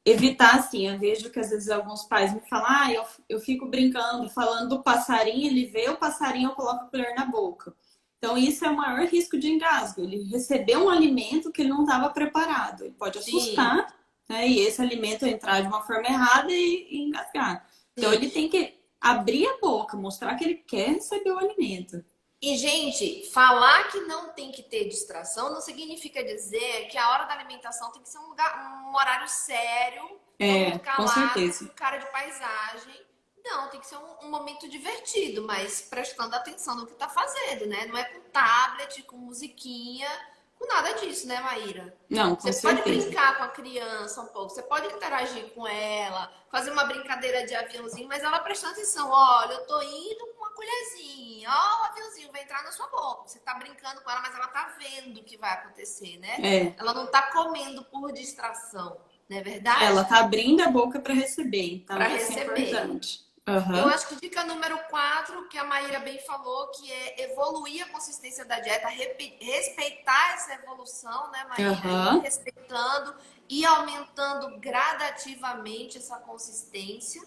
S2: Evitar, assim, eu vejo que às vezes alguns pais me falam, eu fico brincando, falando do passarinho, ele vê o passarinho, eu coloco a colher na boca. Então, isso é o maior risco de engasgo. Ele recebeu um alimento que ele não estava preparado. Ele pode assustar, né? E esse alimento entrar de uma forma errada e engasgar. Então, ele tem que abrir a boca, mostrar que ele quer receber o alimento.
S1: E, gente, falar que não tem que ter distração não significa dizer que a hora da alimentação tem que ser um horário sério, todo mundo
S2: Com
S1: calado, com
S2: certeza.
S1: cara de paisagem. Não, tem que ser um momento divertido, mas prestando atenção no que tá fazendo, né? Não é com tablet, com musiquinha, com nada disso, né, Maíra?
S2: Não, com
S1: Você pode
S2: certeza.
S1: brincar com a criança um pouco, você pode interagir com ela, fazer uma brincadeira de aviãozinho, mas ela prestando atenção. Olha, eu tô indo com uma colherzinha, ó, o aviãozinho vai entrar na sua boca. Você tá brincando com ela, mas ela tá vendo o que vai acontecer, né?
S2: É.
S1: Ela não tá comendo por distração, não é verdade?
S2: Ela tá abrindo a boca para receber, então
S1: Para
S2: isso é
S1: receber.
S2: importante.
S1: Eu
S2: Aham,
S1: acho que dica número 4, que a Maíra bem falou, que é evoluir a consistência da dieta, respeitar essa evolução, né, Maíra? Ir
S2: aham,
S1: respeitando e aumentando gradativamente essa consistência,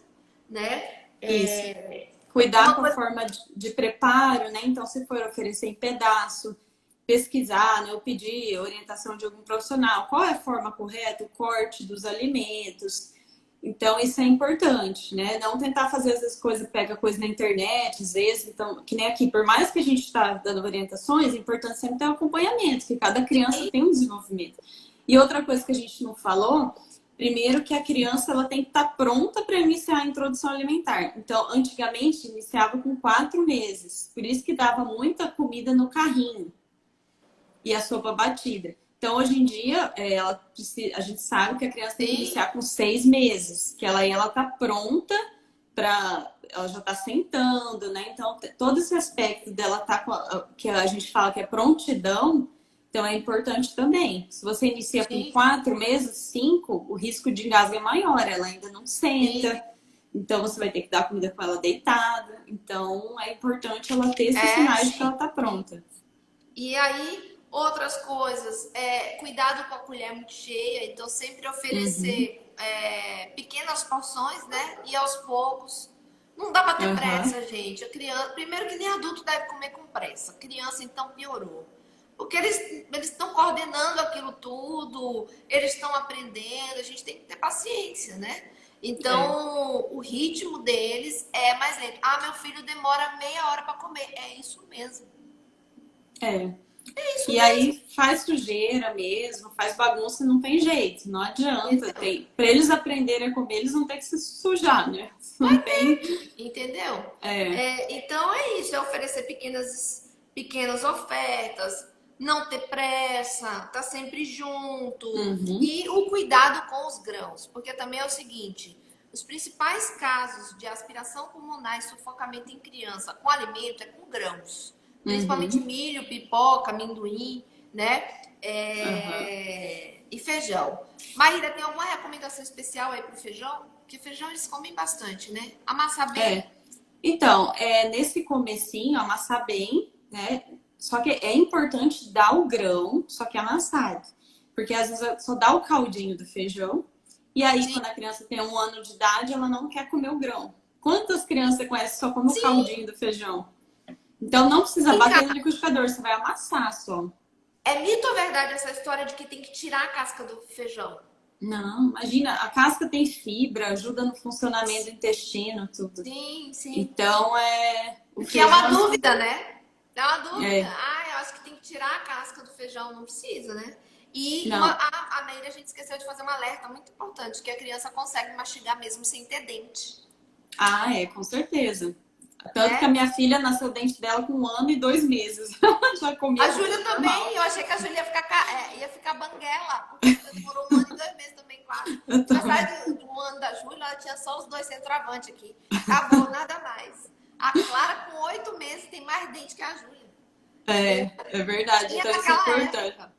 S1: né?
S2: isso.
S1: É
S2: Cuidar
S1: uma
S2: com a
S1: coisa.
S2: forma de preparo, né? Então, se for oferecer em pedaço, pesquisar, né? Ou pedir orientação de algum profissional, qual é a forma correta, o corte dos alimentos. Então, isso é importante, né? Não tentar fazer essas coisas, pega coisa na internet, às vezes, então, que nem aqui, por mais que a gente está dando orientações, é importante sempre ter um acompanhamento, que cada criança tem um desenvolvimento. E outra coisa que a gente não falou, primeiro que a criança ela tem que estar pronta para iniciar a introdução alimentar. Então, antigamente, iniciava com 4 meses, por isso que dava muita comida no carrinho e a sopa batida. Então, hoje em dia, a gente sabe que a criança tem que
S1: Sim,
S2: iniciar com 6 meses, que ela tá pronta para, ela já está sentando, né? Então, todo esse aspecto dela tá que a gente fala que é prontidão, então é importante também. Se você inicia com
S1: sim,
S2: 4 meses, 5, o risco de engasgo é maior, ela ainda não
S1: sim.
S2: senta. Então, você vai ter que dar comida com ela deitada. Então, é importante ela ter esses
S1: É,
S2: sinais de que ela
S1: sim.
S2: está pronta.
S1: E aí, outras coisas, cuidado com a colher muito cheia, então sempre
S2: Uhum.
S1: oferecer pequenas porções, né? E aos poucos. Não dá pra ter
S2: Aham.
S1: pressa, gente. A criança, primeiro que nem adulto deve comer com pressa. Criança, então, piorou. Porque eles estão coordenando aquilo tudo, eles estão aprendendo, a gente tem que ter paciência, né?
S2: É.
S1: Então, o ritmo deles é mais lento. Ah, meu filho demora meia hora para comer. É isso mesmo.
S2: É.
S1: É isso
S2: E
S1: mesmo.
S2: aí faz sujeira mesmo, faz bagunça, não tem jeito, não adianta.
S1: Entendeu?
S2: Para eles aprenderem a comer, eles vão ter que se sujar, né? Não tem.
S1: Entendeu?
S2: É.
S1: Então é isso, é oferecer pequenas ofertas, não ter pressa, tá sempre junto.
S2: Uhum.
S1: E o cuidado com os grãos, porque também é o seguinte, os principais casos de aspiração pulmonar e sufocamento em criança com alimento é com grãos. Principalmente
S2: Uhum.
S1: milho, pipoca, amendoim, né?
S2: Aham.
S1: E feijão. Maíra, tem alguma recomendação especial aí pro feijão? Porque feijão eles comem bastante, né? Amassar bem.
S2: É. Então, nesse comecinho, amassar bem, né? Só que é importante dar o grão, só que amassado. Porque às vezes só dá o caldinho do feijão. E aí,
S1: Sim,
S2: quando a criança tem 1 ano de idade, ela não quer comer o grão. Quantas crianças você conhece que só come o
S1: sim.
S2: caldinho do feijão? Então não precisa
S1: Vem cá.
S2: bater no liquidificador, você vai amassar só.
S1: É mito ou verdade essa história de que tem que tirar a casca do feijão?
S2: Não, imagina, a casca tem fibra, ajuda no funcionamento do intestino, tudo.
S1: Sim, sim.
S2: Então o
S1: Porque é uma
S2: feijão
S1: dúvida, né? É uma dúvida.
S2: é,
S1: Ah, eu acho que tem que tirar a casca do feijão. Não precisa, né? E
S2: não.
S1: a Neira, a gente esqueceu de fazer um alerta muito importante, que a criança consegue mastigar mesmo sem ter dente,
S2: Com certeza. Tanto que a
S1: né?
S2: minha filha nasceu o dente dela com 1 ano e 2 meses. Ela já comia
S1: A
S2: do
S1: Júlia
S2: dente
S1: também,
S2: normal.
S1: eu achei que a Júlia ia ficar banguela, porque a Júlia demorou 1 ano e 2 meses também, quase.
S2: Eu também.
S1: Apesar do 1 ano da Júlia, ela tinha só os dois centroavantes aqui. Acabou, nada mais. A Clara, com 8 meses, tem mais dente que a Júlia.
S2: É verdade,
S1: Tinha
S2: então isso é
S1: naquela
S2: importante.
S1: época.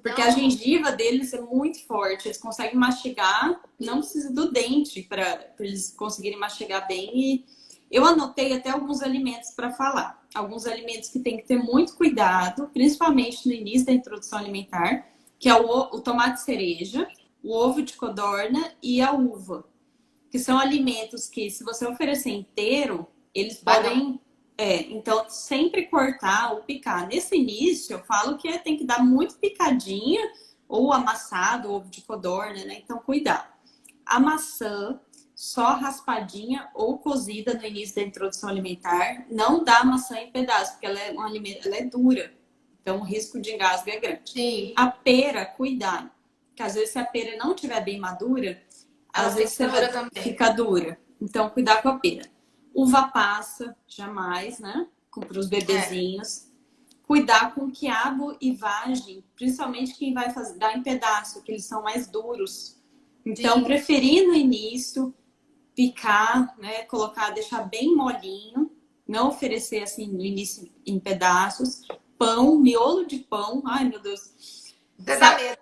S2: Porque a
S1: Então,
S2: gengiva deles é muito forte, eles conseguem mastigar, não precisa do dente para eles conseguirem mastigar bem. E eu anotei até alguns alimentos para falar. Alguns alimentos que tem que ter muito cuidado, principalmente no início da introdução alimentar, que é o tomate cereja, o ovo de codorna e a uva, que são alimentos que, se você oferecer inteiro, eles
S1: vai não.
S2: podem. Então, sempre cortar ou picar. Nesse início, eu falo que tem que dar muito picadinha, ou amassado, ovo de codorna, né? Então, cuidar. A maçã, só raspadinha ou cozida no início da introdução alimentar. Não dá maçã em pedaços, porque ela é um alimento, ela é dura. Então o risco de engasgo é grande.
S1: Sim.
S2: A pera, cuidado. Porque às vezes se a pera não estiver bem madura, às vezes fica dura. Então cuidar com a pera. Uva passa, jamais, né? Para os bebezinhos. Cuidar com quiabo e vagem, principalmente quem vai dar em pedaço, que eles são mais duros. Então, sim, preferir no início, picar, né? Colocar, deixar bem molinho, não oferecer assim no início em pedaços. Pão, miolo de pão, ai meu Deus.
S1: Você dá medo.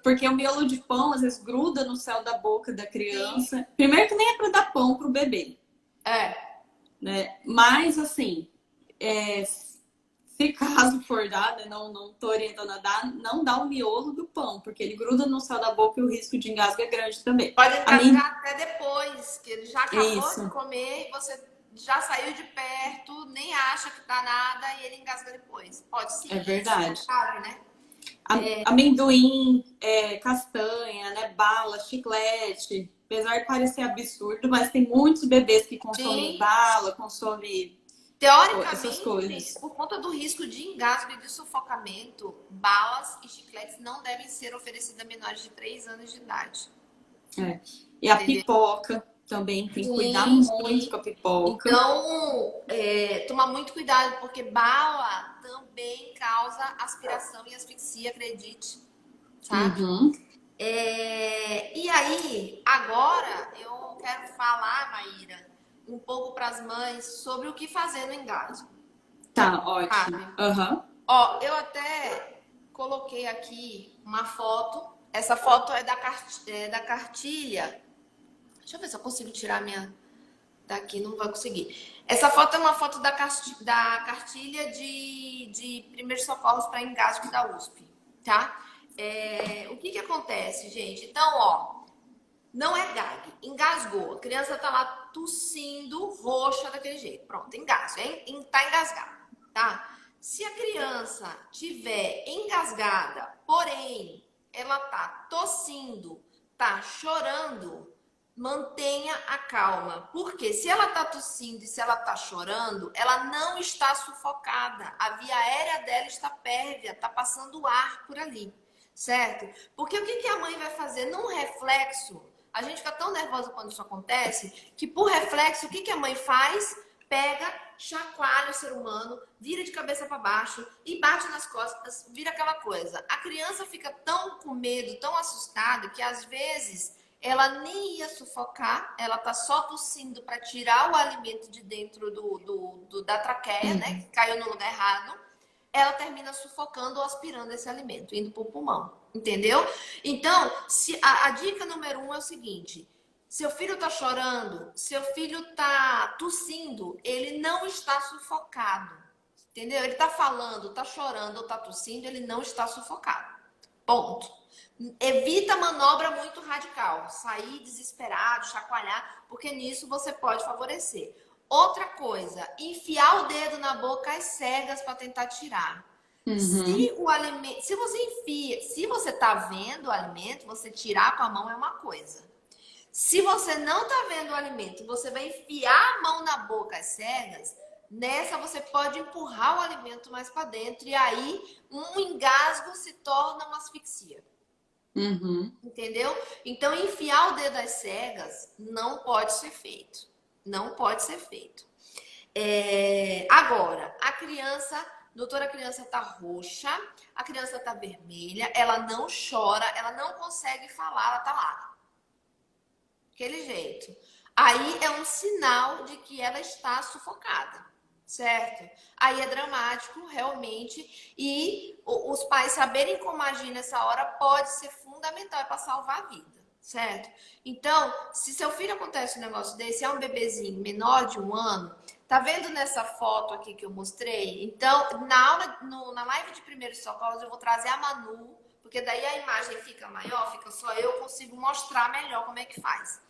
S2: Porque o miolo de pão às vezes gruda no céu da boca da criança. Sim. Primeiro que nem é para dar pão pro bebê. Né? Mas assim, se caso for dar, né, não tô orientando a dar, não dá o miolo do pão, porque ele gruda no céu da boca e o risco de engasgo é grande também.
S1: Pode engasgar até depois, que ele já acabou de comer e você já saiu de perto, nem acha que tá nada e ele engasga depois. Pode sim.
S2: É verdade.
S1: Sabe, né?
S2: Amendoim, castanha, né, bala, chiclete. Apesar de parecer absurdo, mas tem muitos bebês que consomem bala, consomem essas coisas.
S1: Por conta do risco de engasgo e de sufocamento, balas e chicletes não devem ser oferecidos a menores de 3 anos de idade.
S2: E a pipoca também, tem que cuidar muito com a pipoca.
S1: Então, tomar muito cuidado, porque bala também causa aspiração e asfixia, acredite. Sabe?
S2: Uhum.
S1: E aí, agora eu quero falar, Maíra, um pouco para as mães sobre o que fazer no engasgo.
S2: Tá, ótimo. Uhum.
S1: Ó, eu até coloquei aqui uma foto. Essa foto é da cartilha. Deixa eu ver se eu consigo tirar minha daqui, não vou conseguir. Essa foto é uma foto da cartilha de primeiros socorros para engasgo da USP, tá? O que acontece, gente? Então, ó, não é gag, engasgou. A criança tá lá tossindo, roxa daquele jeito. Pronto, engasgo, hein? Tá engasgado, tá? Se a criança tiver engasgada, porém, ela tá tossindo, tá chorando, mantenha a calma. Porque se ela tá tossindo e se ela tá chorando, ela não está sufocada. A via aérea dela está pérvia, tá passando ar por ali, certo? Porque o que a mãe vai fazer? Num reflexo, a gente fica tão nervosa quando isso acontece, que por reflexo, o que a mãe faz? Pega, chacoalha o ser humano, vira de cabeça para baixo e bate nas costas, vira aquela coisa. A criança fica tão com medo, tão assustada, que às vezes ela nem ia sufocar, ela tá só tossindo para tirar o alimento de dentro da traqueia, né? Que caiu no lugar errado. Ela termina sufocando ou aspirando esse alimento, indo para o pulmão, entendeu? Então, a dica número 1 é o seguinte: seu filho tá chorando, seu filho tá tossindo, ele não está sufocado, entendeu? Ele tá falando, tá chorando ou tá tossindo, ele não está sufocado. Ponto. Evita manobra muito radical, sair desesperado, chacoalhar, porque nisso você pode favorecer. Outra coisa, enfiar o dedo na boca às cegas para tentar tirar. Se o alimento, se você enfia, se você tá vendo o alimento, você tirar com a mão é uma coisa. Se você não tá vendo o alimento, você vai enfiar a mão na boca às cegas, nessa você pode empurrar o alimento mais para dentro e aí um engasgo se torna uma asfixia. Entendeu? Então, enfiar o dedo às cegas não pode ser feito. Não pode ser feito. Agora, a criança, doutora, a criança tá roxa, a criança tá vermelha, ela não chora, ela não consegue falar, ela tá lá. Aquele jeito. Aí é um sinal de que ela está sufocada, certo? Aí é dramático, realmente, e os pais saberem como agir nessa hora pode ser fundamental para salvar a vida. Certo? Então, se seu filho acontece um negócio desse, é um bebezinho menor de 1 ano, tá vendo nessa foto aqui que eu mostrei? Então, na aula, na live de primeiros socorros, eu vou trazer a Manu, porque daí a imagem fica maior, fica só eu consigo mostrar melhor como é que faz.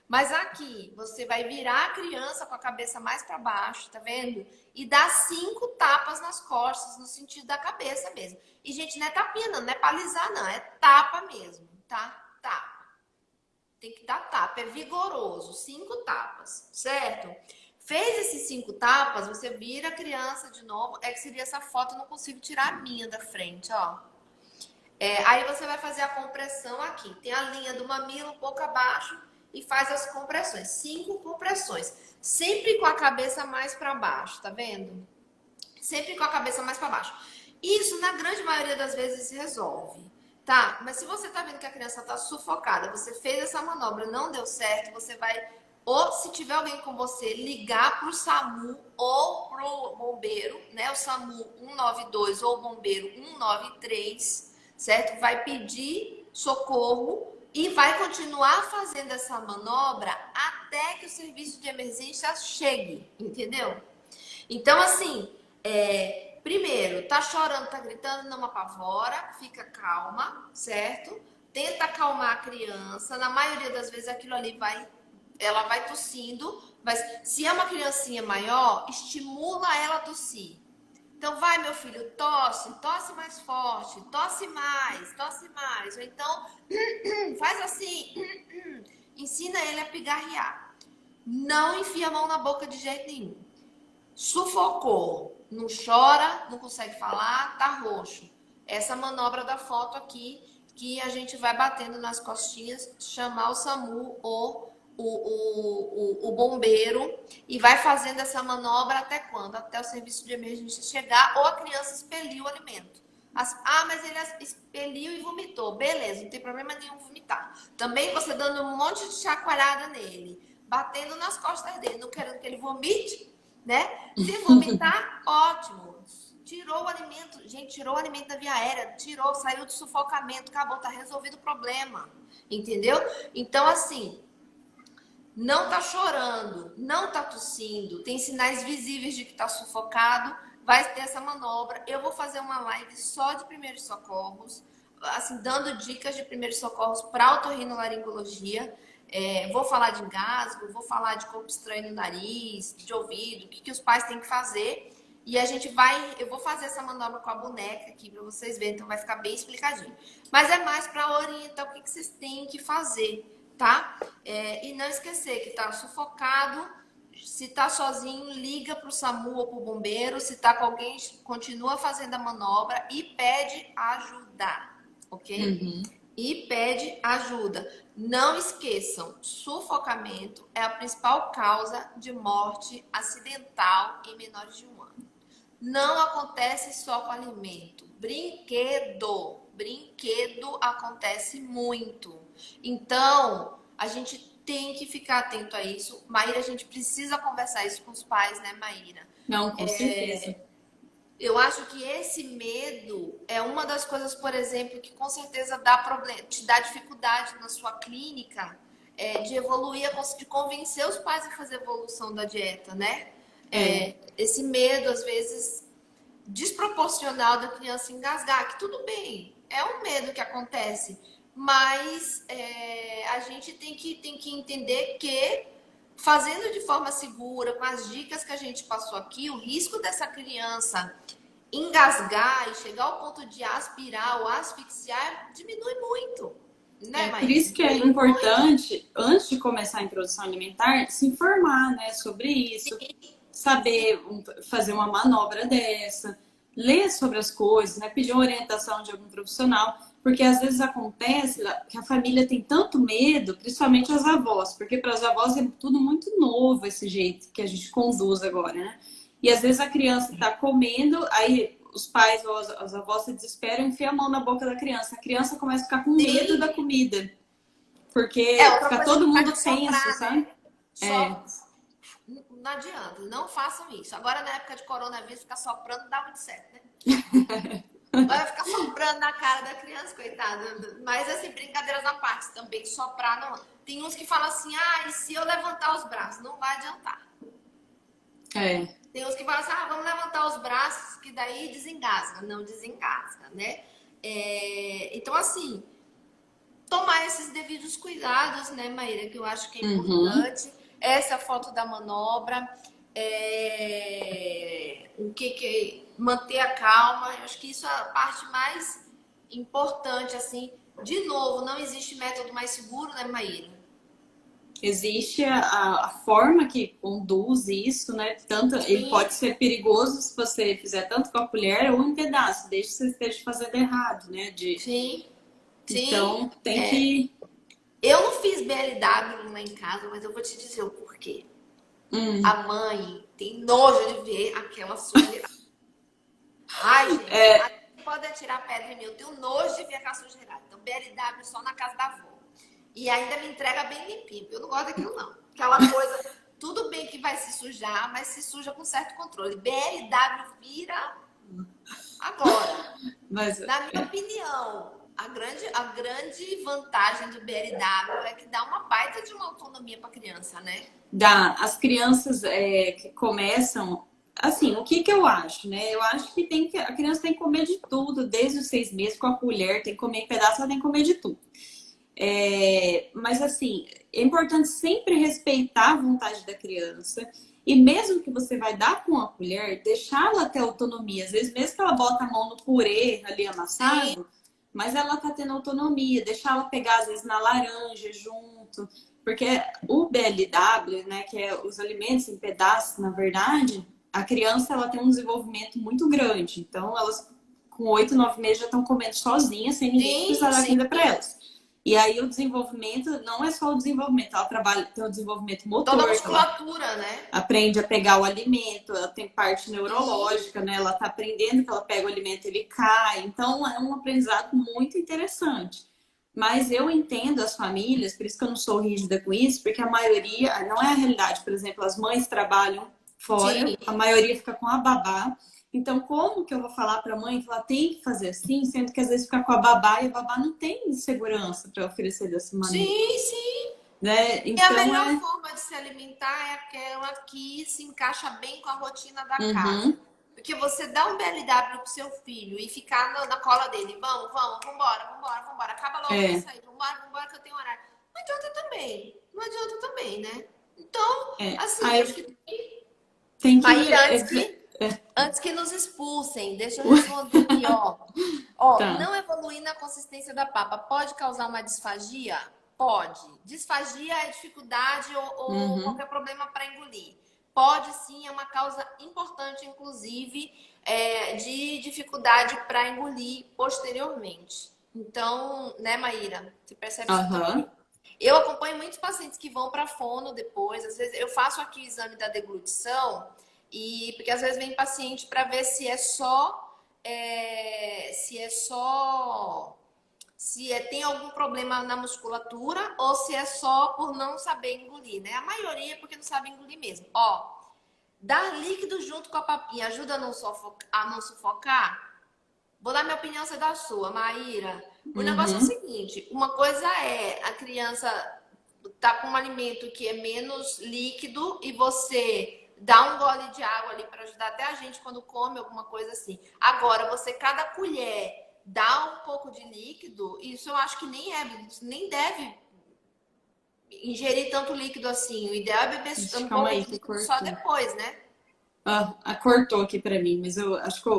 S1: Mas aqui, você vai virar a criança com a cabeça mais para baixo, tá vendo? E dar 5 tapas nas costas, no sentido da cabeça mesmo. E, gente, não é tapinha não, não é pra alisar não, é tapa mesmo, tá? Tapa. Tem que dar tapa, é vigoroso, 5 tapas, certo? Fez esses 5 tapas, você vira a criança de novo. É que seria essa foto, eu não consigo tirar a minha da frente, ó. Aí você vai fazer a compressão aqui. Tem a linha do mamilo um pouco abaixo e faz as compressões. 5 compressões. Sempre com a cabeça mais para baixo, tá vendo? Sempre com a cabeça mais para baixo. Isso, na grande maioria das vezes, resolve, tá? Mas se você tá vendo que a criança tá sufocada, você fez essa manobra, não deu certo, você vai, ou se tiver alguém com você, ligar pro SAMU ou pro bombeiro, né? O SAMU 192 ou o bombeiro 193, certo? Vai pedir socorro e vai continuar fazendo essa manobra até que o serviço de emergência chegue, entendeu? Então, assim, primeiro, tá chorando, tá gritando, não apavora, fica calma, certo? Tenta acalmar a criança. Na maioria das vezes aquilo ali ela vai tossindo, mas se é uma criancinha maior, estimula ela a tossir. Então, vai, meu filho, tosse mais forte, tosse mais. Ou então, faz assim, ensina ele a pigarrear. Não enfia a mão na boca de jeito nenhum. Sufocou, não chora, não consegue falar, tá roxo. Essa manobra da foto aqui, que a gente vai batendo nas costinhas, chamar o SAMU ou o bombeiro e vai fazendo essa manobra até quando? Até o serviço de emergência chegar ou a criança expelir o alimento. Mas ele expeliu e vomitou. Beleza, não tem problema nenhum vomitar. Também você dando um monte de chacoalhada nele, batendo nas costas dele, não querendo que ele vomite, né? Se vomitar, ótimo. Tirou o alimento, gente, tirou o alimento da via aérea, saiu do sufocamento, acabou, tá resolvido o problema, entendeu? Então, assim, não tá chorando, não tá tossindo, tem sinais visíveis de que tá sufocado, vai ter essa manobra. Eu vou fazer uma live só de primeiros socorros, assim, dando dicas de primeiros socorros para otorrinolaringologia. Vou falar de engasgo, vou falar de corpo estranho no nariz, de ouvido, o que os pais têm que fazer. E eu vou fazer essa manobra com a boneca aqui para vocês verem, então vai ficar bem explicadinho. Mas é mais para orientar o que vocês têm que fazer, tá? E não esquecer que tá sufocado, se tá sozinho, liga pro SAMU ou pro bombeiro, se tá com alguém, continua fazendo a manobra e pede ajuda, ok?
S2: Uhum.
S1: E pede ajuda. Não esqueçam, sufocamento é a principal causa de morte acidental em menores de 1 ano. Não acontece só com alimento. Brinquedo acontece muito. Então, a gente tem que ficar atento a isso. Maíra, a gente precisa conversar isso com os pais, né, Maíra?
S2: Não, com certeza.
S1: Eu acho que esse medo é uma das coisas, por exemplo, que com certeza dá problema, te dá dificuldade na sua clínica de evoluir, de convencer os pais a fazer a evolução da dieta, né? Esse medo, às vezes, desproporcional da criança engasgar, que tudo bem, é um medo que acontece, mas a gente tem que entender que fazendo de forma segura, com as dicas que a gente passou aqui, o risco dessa criança engasgar e chegar ao ponto de aspirar ou asfixiar diminui muito. Né,
S2: Por isso que é importante, antes de começar a introdução alimentar, se informar, né, sobre isso, saber fazer uma manobra dessa, ler sobre as coisas, né, pedir uma orientação de algum profissional, porque às vezes acontece que a família tem tanto medo, principalmente as avós, porque para as avós é tudo muito novo esse jeito que a gente conduz agora, né? E às vezes a criança está comendo, aí os pais ou as avós se desesperam e enfiam a mão na boca da criança. A criança começa a ficar com medo da comida, porque fica todo mundo tenso, sabe?
S1: Não adianta, não façam isso. Agora, na época de coronavírus, ficar soprando dá muito certo, né? Vai ficar soprando na cara da criança, coitada. Mas, assim, brincadeiras à parte também, soprar não. Tem uns que falam assim, e se eu levantar os braços? Não vai adiantar. Tem uns que falam assim, vamos levantar os braços, que daí desengasga. Não desengasga, né? Então, assim, tomar esses devidos cuidados, né, Maíra? Que eu acho que é importante. Essa foto da manobra, manter a calma. Eu acho que isso é a parte mais importante, assim. De novo, não existe método mais seguro, né, Maíra?
S2: Existe a forma que conduz isso, né? Tanto ele
S1: Sim,
S2: pode ser perigoso se você fizer tanto com a colher ou em pedaço, desde que você esteja fazendo errado, né?
S1: sim, sim.
S2: Então tem
S1: É.
S2: que.
S1: Eu não fiz BLW lá em casa, mas eu vou te dizer o porquê.
S2: Hum,
S1: A mãe tem nojo de ver aquela sujeira. Ai, gente,
S2: é,
S1: pode tirar pedra em mim. Eu tenho nojo de ver aquela sujeira. Então, BLW só na casa da avó. E ainda me entrega bem limpinho. Eu não gosto daquilo, não. Aquela coisa, tudo bem que vai se sujar, mas se suja com certo controle. BLW vira agora.
S2: mas
S1: Na minha opinião, a grande vantagem do BLW é que dá uma baita de uma autonomia para a criança, né?
S2: as crianças que começam. Assim, o que eu acho, né? Eu acho que a criança tem que comer de tudo, desde os 6 meses, com a colher, tem que comer em pedaço, ela tem que comer de tudo. Mas assim, é importante sempre respeitar a vontade da criança. E mesmo que você vai dar com a colher, deixar ela ter autonomia. Às vezes, mesmo que ela bota a mão no purê ali
S1: Sim,
S2: amassado, mas ela tá tendo autonomia. Deixar ela pegar, às vezes, na laranja junto. Porque o BLW, né, que é os alimentos em pedaços, na verdade, a criança ela tem um desenvolvimento muito grande. Então, elas com 8, 9 meses já estão comendo sozinhas, sem ninguém precisar
S1: sim,
S2: dar
S1: sim.
S2: comida para elas. E aí o desenvolvimento não é só o desenvolvimento, ela trabalha, tem o desenvolvimento
S1: Toda a
S2: motor, que ela
S1: musculatura, né?
S2: aprende a pegar o alimento, ela tem parte
S1: Sim.
S2: neurológica, né? Ela tá aprendendo que ela pega o alimento, ele cai. Então é um aprendizado muito interessante. Mas eu entendo as famílias, por isso que eu não sou rígida com isso, porque a maioria, não é a realidade, por exemplo, as mães trabalham fora,
S1: Sim,
S2: a maioria fica com a babá. Então, como que eu vou falar para a mãe que ela tem que fazer assim, sendo que às vezes fica com a babá e a babá não tem segurança para oferecer dessa maneira,
S1: sim, sim.
S2: né?
S1: E a
S2: Então
S1: melhor
S2: é.
S1: forma de se alimentar é aquela que se encaixa bem com a rotina da casa.
S2: Uhum,
S1: Porque você dá um BLW pro seu filho e ficar na cola dele, vambora, acaba logo
S2: é,
S1: isso aí, vambora que eu tenho horário. Não adianta também, não adianta também, né? Então, assim,
S2: Aí
S1: acho que
S2: tem que.
S1: Maíra, antes que nos expulsem, deixa eu responder aqui, ó.
S2: Tá.
S1: Não evoluir na consistência da papa pode causar uma disfagia? Pode. Disfagia é dificuldade ou
S2: Uhum.
S1: qualquer problema para engolir. Pode sim, é uma causa importante, inclusive, de dificuldade para engolir posteriormente. Então, né, Maíra? Você percebe isso também.
S2: Aham.
S1: Eu acompanho muitos pacientes que vão para fono depois. Às vezes eu faço aqui o exame da deglutição e porque às vezes vem paciente para ver se é só se tem algum problema na musculatura ou se é só por não saber engolir, né? A maioria é porque não sabe engolir mesmo. Ó, dar líquido junto com a papinha ajuda a não sufocar? Vou dar minha opinião, você dá a sua, Maíra. O negócio é o
S2: Uhum.
S1: seguinte: uma coisa é a criança tá com um alimento que é menos líquido e você dá um gole de água ali para ajudar até a gente quando come alguma coisa assim. Agora, você cada colher dá um pouco de líquido, isso eu acho que nem deve ingerir tanto líquido assim. O ideal é beber
S2: Ixi,
S1: um
S2: calma
S1: pouco
S2: aí
S1: de
S2: que
S1: líquido só
S2: cortou.
S1: depois, né?
S2: Cortou aqui pra mim, mas eu acho que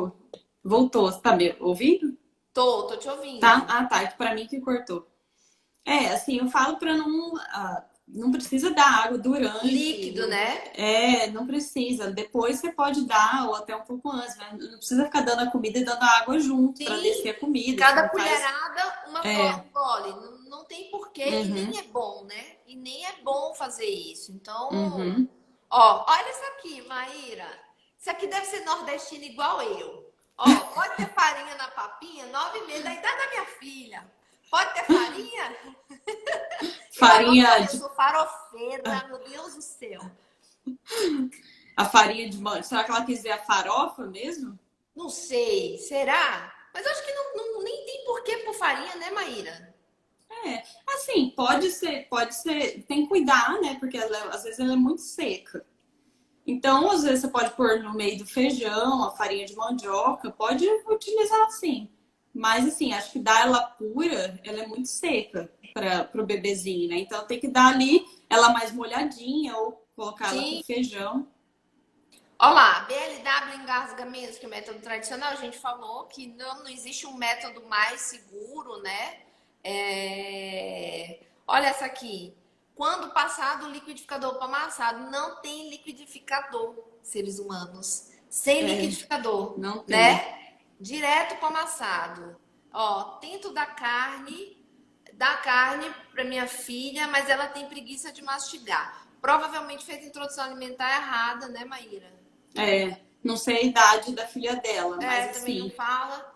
S2: voltou. Você tá me ouvindo?
S1: Tô te
S2: Tá?
S1: ouvindo.
S2: Ah, tá. É que pra mim que cortou. Assim, eu falo pra não. Não precisa dar água durante.
S1: Líquido, né?
S2: Não precisa. Depois você pode dar, ou até um pouco antes, mas não precisa ficar dando a comida e dando a água junto pra
S1: Sim,
S2: descer a comida. Isso
S1: cada
S2: não faz.
S1: colherada,
S2: É.
S1: um gole. Não tem porquê e nem
S2: Uhum,
S1: é bom, né? E nem é bom fazer isso. Então,
S2: uhum.
S1: ó, olha isso aqui, Maíra. Isso aqui deve ser nordestino igual eu. Ó, pode ter farinha na papinha, 9 meses da idade da minha filha. Pode ter farinha? Eu
S2: Farinha
S1: adoro, eu
S2: de.
S1: sou farofeira, meu Deus do céu.
S2: A farinha de mandioca. Será que ela quis dizer a farofa mesmo?
S1: Não sei, será? Mas acho que nem tem porquê por farinha, né, Maíra?
S2: Assim, pode ser, tem que cuidar, né? Porque às vezes ela é muito seca. Então, às vezes você pode pôr no meio do feijão, a farinha de mandioca, pode utilizar assim. Mas assim, acho que dar ela pura, ela é muito seca para o bebezinho, né? Então tem que dar ali ela mais molhadinha ou colocar ela com
S1: Sim.
S2: feijão.
S1: Olha lá, BLW engasga menos que o método tradicional. A gente falou que não existe um método mais seguro, né? Olha essa aqui. Quando passar do liquidificador para amassado, não tem liquidificador, seres humanos. Sem liquidificador,
S2: não tem.
S1: né? Direto para amassado. Ó, tento dar carne para minha filha, mas ela tem preguiça de mastigar. Provavelmente fez a introdução alimentar errada, né, Maíra?
S2: Não sei a idade da filha dela, mas
S1: também
S2: assim,
S1: não fala.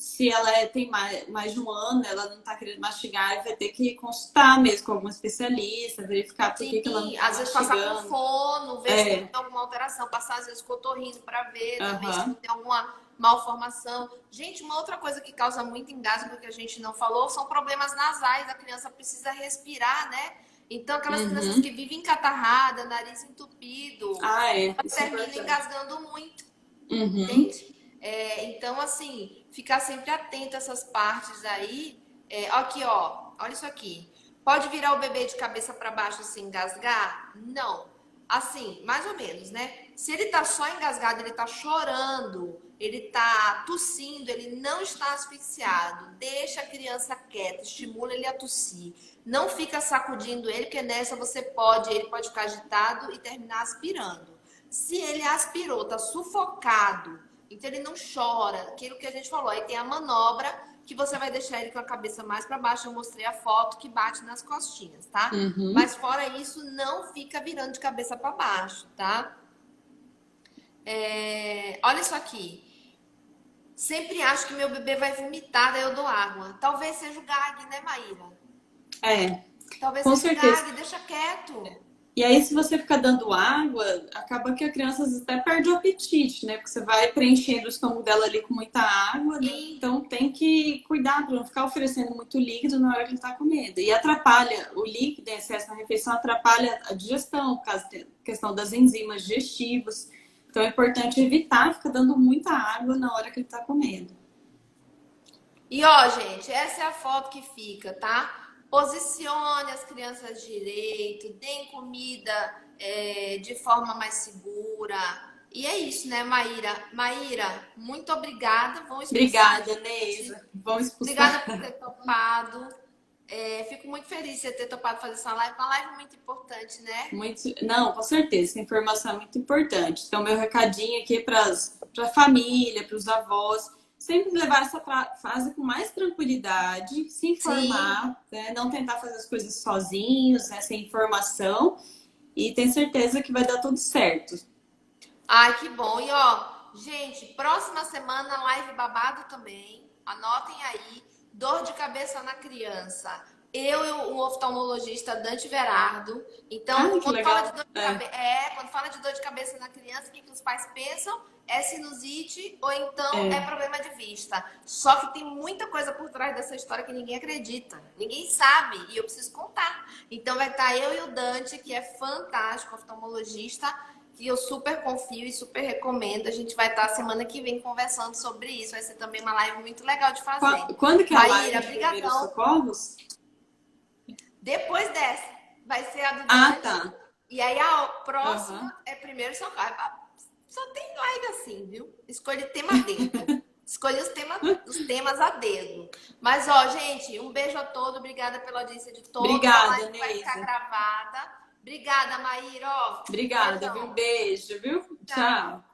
S2: se ela tem mais de um ano, ela não tá querendo mastigar, vai ter que consultar mesmo com algum especialista, verificar por que ela não tá
S1: às vezes passar com
S2: mastigando.
S1: fono, ver se tem alguma alteração, passar às vezes com otorrino para ver também se não tem alguma malformação. Gente, uma outra coisa que causa muito engasgo que a gente não falou são problemas nasais. A criança precisa respirar, né? Então, aquelas crianças que vivem encatarrada, nariz entupido, termina engasgando muito. Entende? Então, assim, ficar sempre atento a essas partes aí. Aqui, ó, olha isso aqui. Pode virar o bebê de cabeça para baixo sem engasgar? Não. Assim, mais ou menos, né? Se ele tá só engasgado, ele tá chorando, ele tá tossindo, ele não está asfixiado, deixa a criança quieta, estimula ele a tossir. Não fica sacudindo ele, porque nessa ele pode ficar agitado e terminar aspirando. Se ele aspirou, tá sufocado, então ele não chora, aquilo que a gente falou. Aí tem a manobra que você vai deixar ele com a cabeça mais para baixo. Eu mostrei a foto que bate nas costinhas, tá? Mas fora isso, não fica virando de cabeça para baixo, tá? Olha isso aqui. Sempre acho que meu bebê vai vomitar, daí eu dou água. Talvez seja o gag, né, Maíra? Talvez seja o gag, deixa quieto.
S2: E aí, se você ficar dando água, acaba que a criança às vezes até perde o apetite, né? Porque você vai preenchendo o estômago dela ali com muita água, né? Então tem que cuidar para não ficar oferecendo muito líquido na hora que ele tá comendo. E atrapalha, o líquido em excesso na refeição atrapalha a digestão, por causa da questão das enzimas digestivas. Então é importante evitar ficar dando muita água na hora que ele tá comendo.
S1: E ó, gente, essa é a foto que fica, tá? Posicione as crianças direito, deem comida de forma mais segura. E é isso, né, Maíra? Maíra, muito obrigada.
S2: Obrigada, Neisa.
S1: Obrigada por ter topado. Fico muito feliz de você ter topado fazer essa live. Uma live muito importante, né?
S2: Não, com certeza. Essa informação é muito importante. Então, meu recadinho aqui para a família, para os avós, sempre levar essa fase com mais tranquilidade, se informar, né? Não tentar fazer as coisas sozinhos, né? Sem informação, e ter certeza que vai dar tudo certo. Ai,
S1: que bom. E ó, gente, próxima semana live babado também. Anotem aí, dor de cabeça na criança. Eu e o oftalmologista Dante Verardo. Então, quando fala de dor de cabeça na criança, o que os pais pensam? É sinusite ou então é problema de vista. Só que tem muita coisa por trás dessa história que ninguém acredita. Ninguém sabe e eu preciso contar. Então vai estar eu e o Dante, que é fantástico, oftalmologista, que eu super confio e super recomendo. A gente vai estar semana que vem conversando sobre isso. Vai ser também uma live muito legal de fazer.
S2: Quando que é a live de primeiros socorros?
S1: Depois dessa, vai ser a do Dante.
S2: Tá.
S1: E aí a próxima é primeiro socorro. Só tem live assim, viu? Escolhe tema a dedo. Escolhe os temas a dedo. Mas, ó, gente, um beijo a todos. Obrigada pela audiência de todos.
S2: Obrigada,
S1: a live
S2: Neisa.
S1: vai ficar gravada. Obrigada, Maíra.
S2: Obrigada, viu? Um beijo, viu? Tchau.